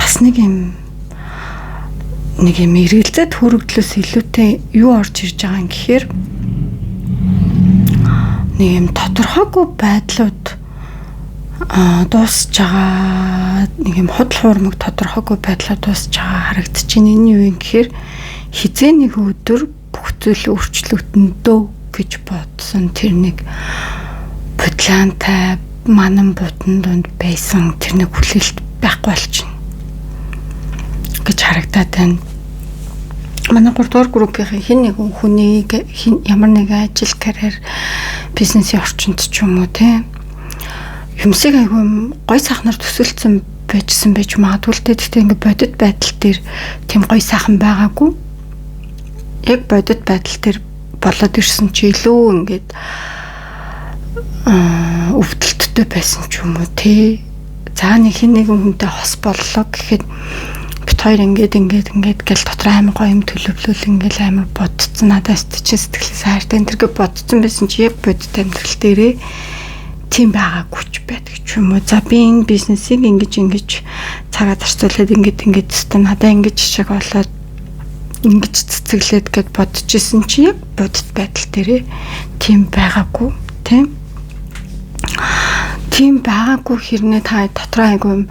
бас нэг юм эргэлзээ төөрөгдлөөс илүүтэй юу орж ирж байгаа юм гэхээр нэг юм тодорхойгүй байдлууд дуусж байгаа, нэг юм худал хуурмаг тодорхойгүй байдлаа дуусж байгаа харагдаж байна. Энэ юу юм гэхээр хизээ нэг өдөр бүх зүйлээ өөрчлөгдөндөө гэж бодсон тэр нэг бодлоонтай манан бутан донд байсан тэр нэг хүлээлт байхгүй болчихно гэж харагдаад байна. Манай 3 дугаар группийн хэн нэгэн хүнийг ямар нэгэн ажил, карьер, бизнесийн орчинд ч юм уу те юмсыг айгүй гой сайхнаар төсөөлсөн байжсэн байж магадгүй л дээ. Гэхдээ ингээд бодит байдал дээр тийм гой сайхан байгаагүй. Яг бодит байдал дээр болоод ирсэн чи илүү ингээд өвдөлттэй байсан ч юм уу те. За нэг хэн нэгэн хүнтэй хос боллоо гэхэд бит хоёр ингээд гэл дотор амар гоё юм төлөвлөл ингээд амар бодцсон надаас чи сэтгэлээс хайртай энэ бодцсон байсан чи яг бодит амьдрал дээрээ тийм байгаагүй ч байдаг ч юм уу. За би энэ бизнесийг ингэж цагаа зарцуулаад ингээд өстө надаа ингэж шиг болоод ингэж цэцэглээд гэд бодчихсон чи яг бодит байдал дээрээ тийм байгаагүй тийм. Тийм байгаагүй хэрнээ та дотроо айгүй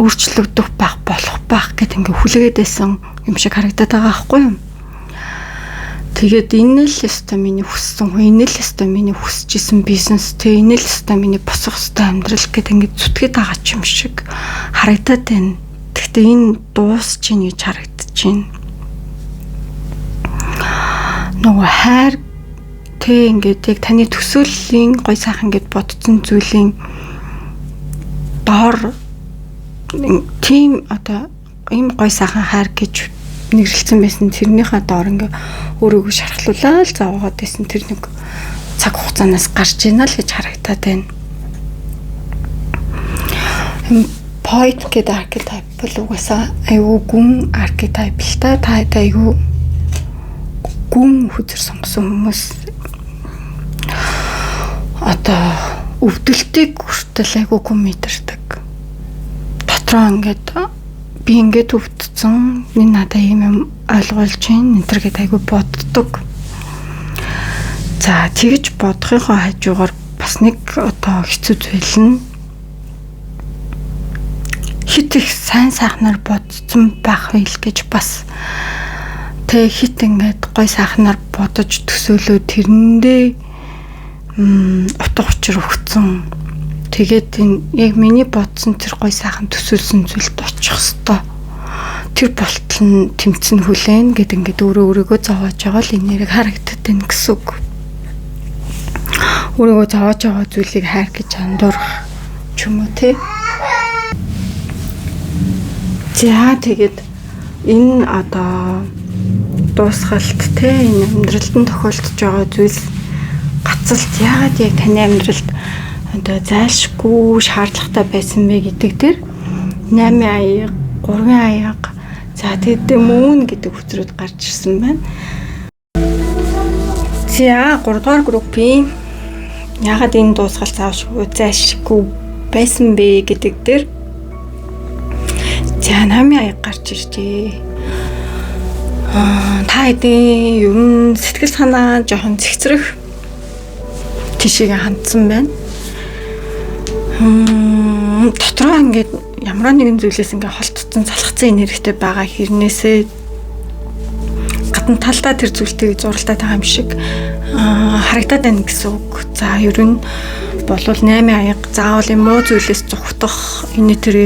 өөрчлөгдөх болох гэд ингээ хүлээгээд байсан юм шиг харагдаад байгаа байхгүй юу? Тэгээд энэ л өстой миний хүссэн хүн, энэ л өстой миний хүсэжсэн бизнес, тэ энэ л өстой миний босох өстой амьдрал гэд ингээ зүтгээд байгаа ч юм шиг харагдаад байна. Гэхдээ энэ дуусч ийн гэж харагдаж байна. Нөгөө хайр тэ ингээд яг таны төсөөллийн гой сайхан гэд бодсон зүйлийн доор тийм одоо ийм гой сайхан хайр гэж нэрлэлсэн байсан тэрнийхээ доор ингээ өөрийгөө шархлуулаад заваагаад байсан тэр нэг цаг хугацаанаас гарч ийна л гэж харагдаад байна. Point гэдэг архетип бол угаасаа аюу гүн архетип л та аюу гүн хүзэр сонгосон хүмүүс одоо өвдөлтийг хүртэл аюу гүн мэдэрдэг. Дотроо ингээд би ингээд өвдсөн энэ надад юм ойлгуулж байна энэ төр гэдэг аюу боддог. За тэгж бодохынхоо хажуугаар бас нэг одоо хэцүү зүйл нь хит их сайн сайхнаар бодсон байх байл гэж бас тэг хит ингээд гой сайхнаар бодож төсөөлөө тэрэндээ утга учир өгцөн. Тэгээд энэ яг миний бодсон тэр гой сайхан төсөөлсөн зүйлд очих хэвээр тэр болтол нь тэмцэн хүлээн гэд ингээд өөрийгөө зовоож байгаа л энэ нэрийг харагдаад байна гэсэн үг. Өөрийгөө зовоож байгаа зүйлийг хайр гэж андуурах ч юм уу те. За тэгээд энэ одоо дуусгалт те энэ амьдралд нь тохиолдож байгаа зүйлс гацалт яагаад яг таны амьдралд одоо зайлшгүй шаардлагатай байсан бэ гэдэг дээр 8 аяга, 3 аяга, за тэгээд мөн гэдэг хөтрүүд гарч ирсэн байна. За 3 дугаар группийн яагаад энэ дуусгалт заавшгүй зайлшгүй байсан бэ гэдэг дээр за 8 аяга гарч иржээ. Та хэдийн ер нь сэтгэл санаа жоохон цэгцрэх тишээ хандсан байна. Дотроо ингээд ямар нэгэн зүйлээс ингээд холтцсон залхацсан энергитэй байгаа хэрнээсээ гадна талдаа тэр зүйлтийг зуралдаад байгаа юм шиг харагдаад байна гэсэн үг. За ер нь болвол 8 аяга заавал юм уу зүйлээс зүхтах энэ тэр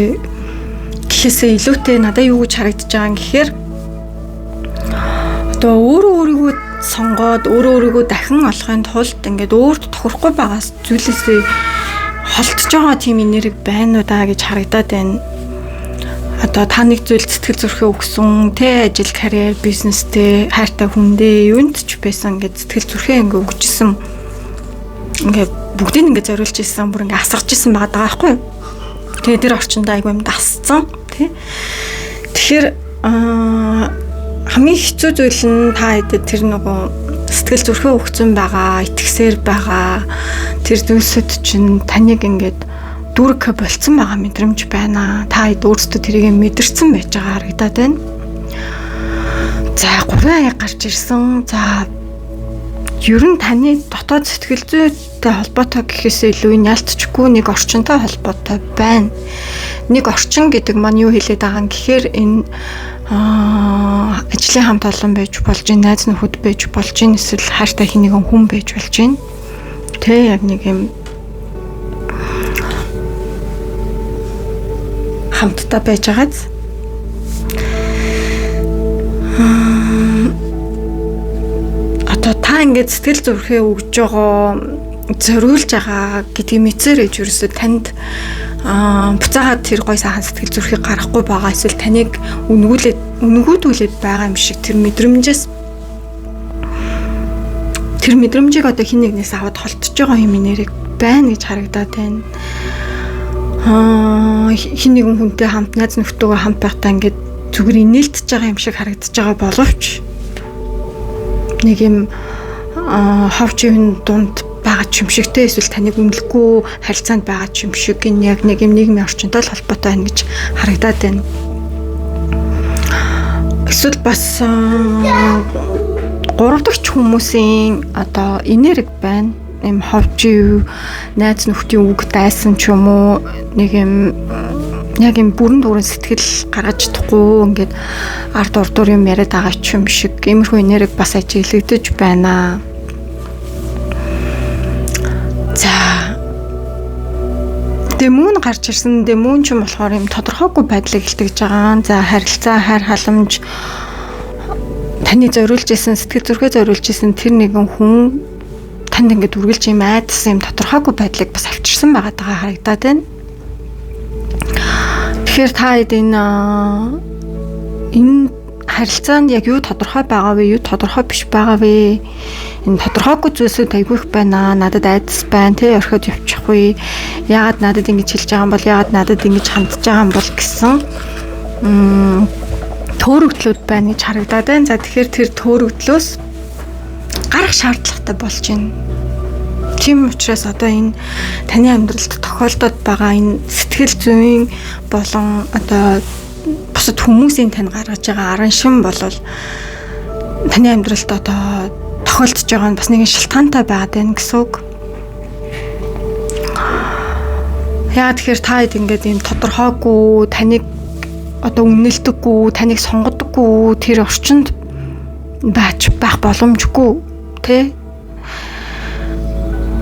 гэхээсээ илүүтэй надад юу гэж харагдаж байгаа юм гэхээр одоо өөрийгөө сонгоод өөрийгөө дахин олохын тулд ингээд өөрт тохирохгүй байгаа зүйлээсээ холтож байгаа тийм энерги байна уу даа гэж харагдаад байна. Одоо та нэг зүйл сэтгэл зүрхээ өгсөн тэ ажил, карьер, бизнестэй хайртай хүндээ юунд ч байсан ингээд сэтгэл зүрхээ ингээд өгчсэн. Ингээд бүгдийг ингээд зориулж ирсэн, бүр ингээд асгаж ирсэн байгаа байхгүй юу? Тэгээ тэр орчинд айгүй юм дасцсан тий. Тэгэхээр хамгийн хэцүү зүйл нь та хэдэд тэр нөгөө сэтгэл зүрхээ өгцөн байгаа, итгэсээр байгаа тэр зүйлсэд чинь таныг ингээд дүрг болцсон байгаа мэдрэмж байна. Та хэд өөрсдөө тэрийг мэдэрсэн байж байгаа харагдаад байна. За 3 аяга гарч ирсэн. За ер нь таны дотоод сэтгэл зүйтэй холбоотой гэхээсээ илүү энэ ялцчихгүй нэг орчинтой холбоотой байна. Нэг орчин гэдэг маань юу хэлээд байгаа юм гэхээр энэ ажлын хамт олон байж болж байна, найз нөхөд байж болж байна, эсвэл хайртай хэн нэгэн хүн байж болж байна. Тэ яг нэг юм хамтдаа байж байгааз одоо та ингээд сэтгэл зүрхээ өгж байгаа, зориулж байгаа гэдгийг мэдсээр ээж ерөөсөө танд буцаагаад тэр гой сайхан сэтгэл зүрхийг гаргахгүй байгаа, эсвэл таныг үнгүүдүүлээд байгаа юм шиг тэр мэдрэмжийг одоо хин нэгнээс аваад холтож байгаа юм нэрийг байна гэж харагдаад байна. Хин нэгэн хүнтэй хамт, найз нөхдөөгөө хамт байхдаа ингээд зүгээр инээлтэж байгаа юм шиг харагдаж байгаа боловч нэг юм ховчийн дунд байгаа ч юм шигтэй, эсвэл таныг үнэлэхгүй харилцаанд байгаа ч юм шиг энэ яг нэг юм нийгмийн орчинтой л холбоотой байна гэж харагдаад байна. Эсвэл бас 3 дахь хүмүүсийн одоо энерги байна. Им ховчийн найз нөхдийн үг дайсан ч юм уу, нэг юм яг юм бүрэн дүүрэн сэтгэл гаргаж чадахгүй ингээд ард урдуур юм яриад байгаа ч юм шиг иймэрхүү энерги бас ажиглагдаж байна. За дэмүүн гарч ирсэн. Дэмүүн ч юм болохоор юм тодорхойгүй байдлыг илтгэж байгаа. За харилцаа, хайр халамж, таны зориулж исэн, сэтгэл зүрхээ зориулж исэн тэр нэгэн хүн танд ингээд үргэлж юм айдсан юм тодорхойгүй байдлыг бас авчирсан байгаа харагдаад байна. Тэгэхээр та энэ харилцаанд яг юу тодорхой байгаа вэ, юу тодорхой биш байгаа вэ? Энэ тодорхойгүй зүйлсүүд айгүйх байна. Надад айдас байна, тэ орхиод явчихгүй. Яагаад надад ингэж хэлж байгаа юм бол, яагаад надад ингэж хандж байгаа юм бол гэсэн төөрөгдлүүд байна гэж харагдаад байна. За тэгэхээр тэр төөрөгдлөөс гарах шаардлагатай болж байна. Тийм учраас одоо энэ таны амьдралд тохиолдоод байгаа энэ сэтгэл зүйн болон одоо бусад хүмүүсийн тань гаргаж байгаа аран шин болол таны амьдралд одоо тохиолдож байгаа нь бас нэгэн шалтгаантай байгаад байна гэсэн үг. Яагаад тэгэхээр та хэд ингээд ийм тодорхойгүй, таныг одоо үнэлдэггүй, таныг сонгодоггүй тэр орчинд байх боломжгүй тий.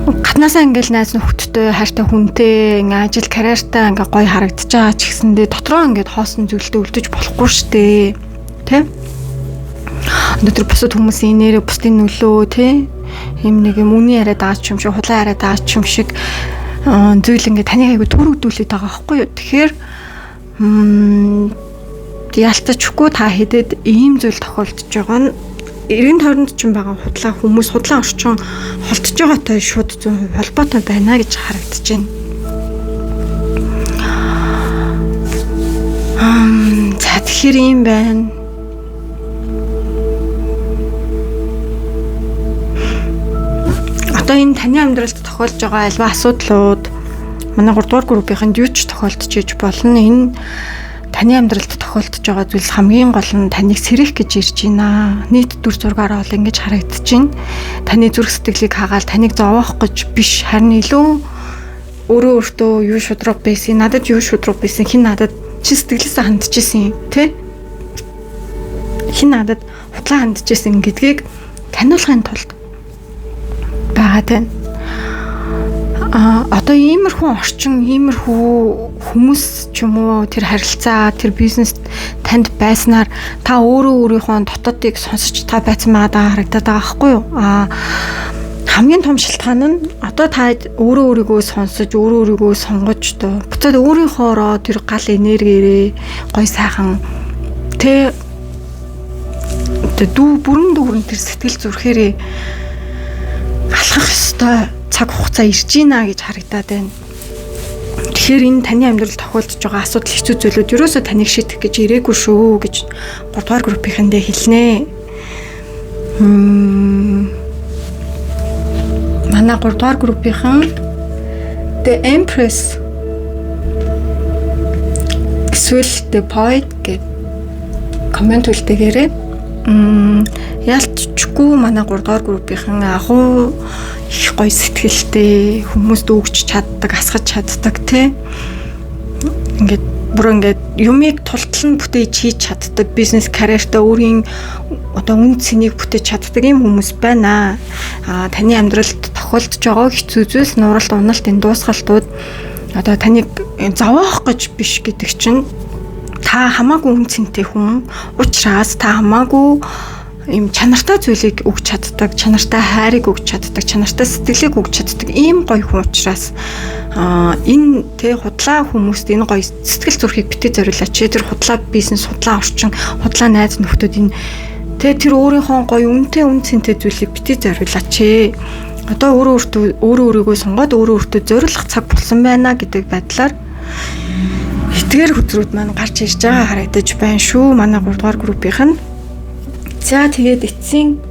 Гаднаасаа ингээл найз нөхдөдтэй, хайртай хүнтэй, ингээ ажил карьертаа ингээ гоё харагдаж байгаа ч гэсэндээ дотроо ингээд хоосон зүйлдээ үлдэж болохгүй штэ. Тэ? Өнөөдөр бусад хүмүүсийн нэрээ, бусдын нөлөө тий. Ийм нэг юм үний яриад байгаа ч юм шиг, хулаа яриад байгаа ч юм шиг зүйл ингээ таныг айгу төрөгдүүлээд байгаа байхгүй юу? Тэгэхээр ялцчихгүй та хэдэд ийм зүйл тохиолдож байгаа нь эргэн тойронд ч байгаа худлаа орчин холтож байгаатай шууд 100% холбоотой байна гэж харагдаж байна. За тэгэхээр юм байна. Одоо энэ таны амьдралд тохиолж байгаа альва асуудлууд манай 3 дугаар группийнхэнд юу ч тохиолдож иж болно. Энэ таны амьдралд тохиолдож байгаа зүйлс хамгийн гол нь таныг сэрэх гэж ирж байна. Нийт дүр зургаараа бол ингэж харагдаж байна. Таны зүрх сэтгэлийг хагаал таныг зовоох гэж биш, харин илүү өөртөө юу шудраг байсан, надад юу шудраг байсан, хин надад чи сэтгэлээсээ хандж исэн, тэ? Хин надад хутлаа хандж исэн гэдгийг таниулахын тулд байгаа тань. Одоо иймэрхүү орчин, иймэрхүү хүмүүс ч юм уу, тэр харилцаа, тэр бизнес танд байснаар та өөрийнхөө дотоодыг сонсож та байсан байгаа харагдаад байгаа байхгүй юу? Хамгийн том шалтгаан нь одоо та өөрийгөө сонсож, өөрийгөө сонгож дөө. Буцаад өөрийнхоороо тэр гал энергиэрээ гой сайхан тэ бүрэн дүүрэн тэр сэтгэл зүрхээрээ алхах ёстой цаг хугацаа ирж байна гэж харагдаад байна. Тэгэхээр энэ таны амьдралд тохиолдож байгаа асуудал, хэцүү зүйлүүд ерөөсөө таныг шийдэх гэж ирээгүй шүү гэж 3 дугаар группийнхэндээ хэлнэ. Манай 3 дугаар группийнхан The Empress эсвэл The Poet гэд коммент үлдээгээрэй. Ялцчихгүй манай 3 дугаар группийнхан агуу их гоё сэтгэлтэй, хүмүүст өгч чаддаг, асгаж чаддаг тий. Ингээд бүр ингээд юмыг тултал нь бүтээж хийж чаддаг, бизнес карьертаа өөрийн одоо үн цэнийг бүтээж чаддаг юм хүмүүс байна. Таны амьдралд тохиолдож байгаа хэцүү зүйлс, нуралт, уналт, энэ дуусгалтууд одоо таныг зовоох гэж биш гэдэг чинь та хамаагүй үн цэнтэй хүн учраас та хамаагүй ийм чанартай зүйлийг өгч чаддаг, чанартай хайрыг өгч чаддаг, чанартай сэтгэлийг өгч чаддаг ийм гоё хүн учраас энэ худлаа хүмүүст энэ гоё сэтгэл зүрхийг битгий зориулаач. Тэр худлаа бизнес, худлаа орчин, худлаа найз нөхдөд энэ тэр өөрийнхөө гоё үнэтэй үн цэнтэй зүйлийг битгий зориулаач. Одоо өөрийгөө сонгоод өөртөө зориулах цаг болсон байна гэдэг байдлаар эдгээр хөдрүүд маань гарч ирж байгаа харагдаж байна шүү. Манай 3 дугаар группийнх нь. За тэгээд эцсийн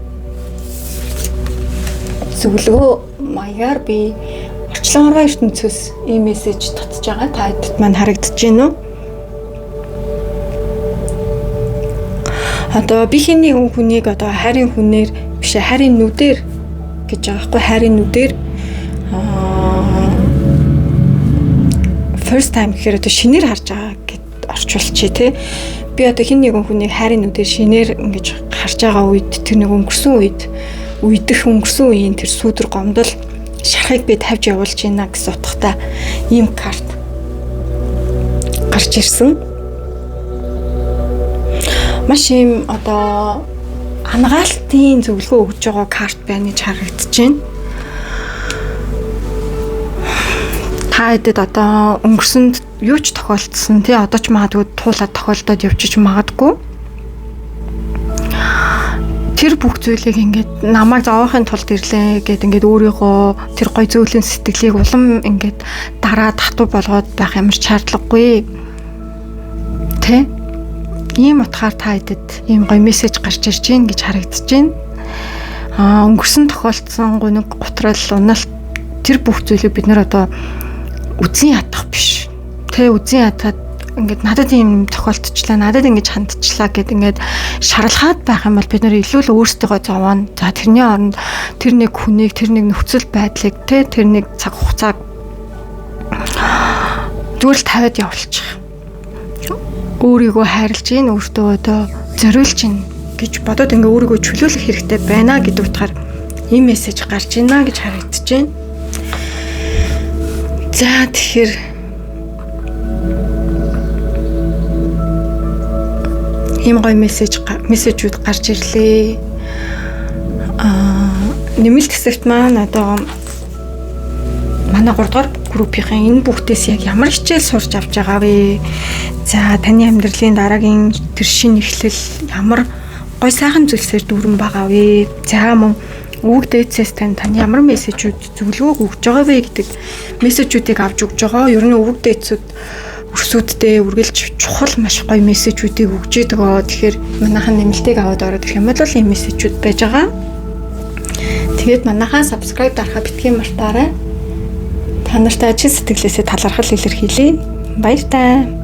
зөвлөгөө маягаар би орчлон арга ертөнцөөс ийм мессеж татж байгаа. Та хэдд маань харагдаж байна уу? Одоо би хэний хүнийг одоо хайрын хүнээр биш хайрын нүдээр гэж байгаа байхгүй, хайрын нүдээр first time гэхээр одоо шинээр харж байгаа гэд орчуулчих тий. Би одоо хин нэгэн хүнийг хайрын нүдээр шинээр ингэж харж байгаа үед тэр нэг өнгөрсөн үеийн тэр сүүдэр гомдол шарахыг би тавьж явуулж байна гэсэн утгатай ийм карт гарч ирсэн. Маш ийм одоо хангаалтын зөвлөгөө өгж байгаа карт байна гэж харагдаж байна. Та хэдэд одоо өнгөрсөнд юу ч тохиолдсон тий, одоо ч магадгүй туулаад тохиолдоод явчих магадгүй. Тэр бүх зүйлийг ингээд намайг зовоохын тулд ирлээ гэд ингээд өөрийгөө тэр гой зөөлөн сэтгэлийг улам ингээд дараа татуу болгоод байх ямар ч шаардлагагүй. Тэ? Ийм утгаар та хэдэд ийм гой мессеж гарч ирж байна гэж харагдаж байна. Өнгөрсөн тохиолдсон гуниг гутрал уналт тэр бүх зүйлийг бид нэр одоо үзэн ядах биш. Тэ үзэн ядаад ингээд надад ийм тохиолдчихлаа, надад ингэж хандчихлаа гэд ингээд шарлахаад байх юм бол бид нэр илүү л өөрсдөө зовоно. За тэрний оронд тэр нэг хүнийг, тэр нэг нөхцөл байдлыг тэ тэр нэг цаг хугацааг зүгээр л тавиад явуулчих. Өөрийгөө хайрлж гин, өөртөө одоо зориулж гин гэж бодоод ингээд өөрийгөө чөлөөлөх хэрэгтэй байна гэдэг утгаар ийм мессеж гарч ийна гэж харагдаж байна. За тэгэхээр ийм гоё мессежүүд гарч ирлээ. Нэмэлт хэсэгт маань одоо манай 3 дугаар группийн энэ бүхтээс яг ямар хичээл сурч авч байгаа вэ? За таны амьдралын дараагийн тэр шинэ эхлэл ямар гоё сайхан зүйлсээр дүүрэн байгаа вэ? За мөн өвөг дээдсээс тань ямар мессежүүд зөвлөгөө өгж байгаа вэ гэдэг мессежүүдийг авч өгж байгаа. Ер нь өвөг дээдсүүд өрсүүддээ үргэлж чухал маш гоё мессежүүдийг өгж байгаа. Тэгэхээр манайхан нэмэлтийг аваад ороод ирэх юм бол ийм мессежүүд байж байгаа. Тэгээд манайхаа subscribe дарахаа битгий мартаарай. Та нартай ажил сэтгэлээсээ талархал илэрхийлье. Баяр таа.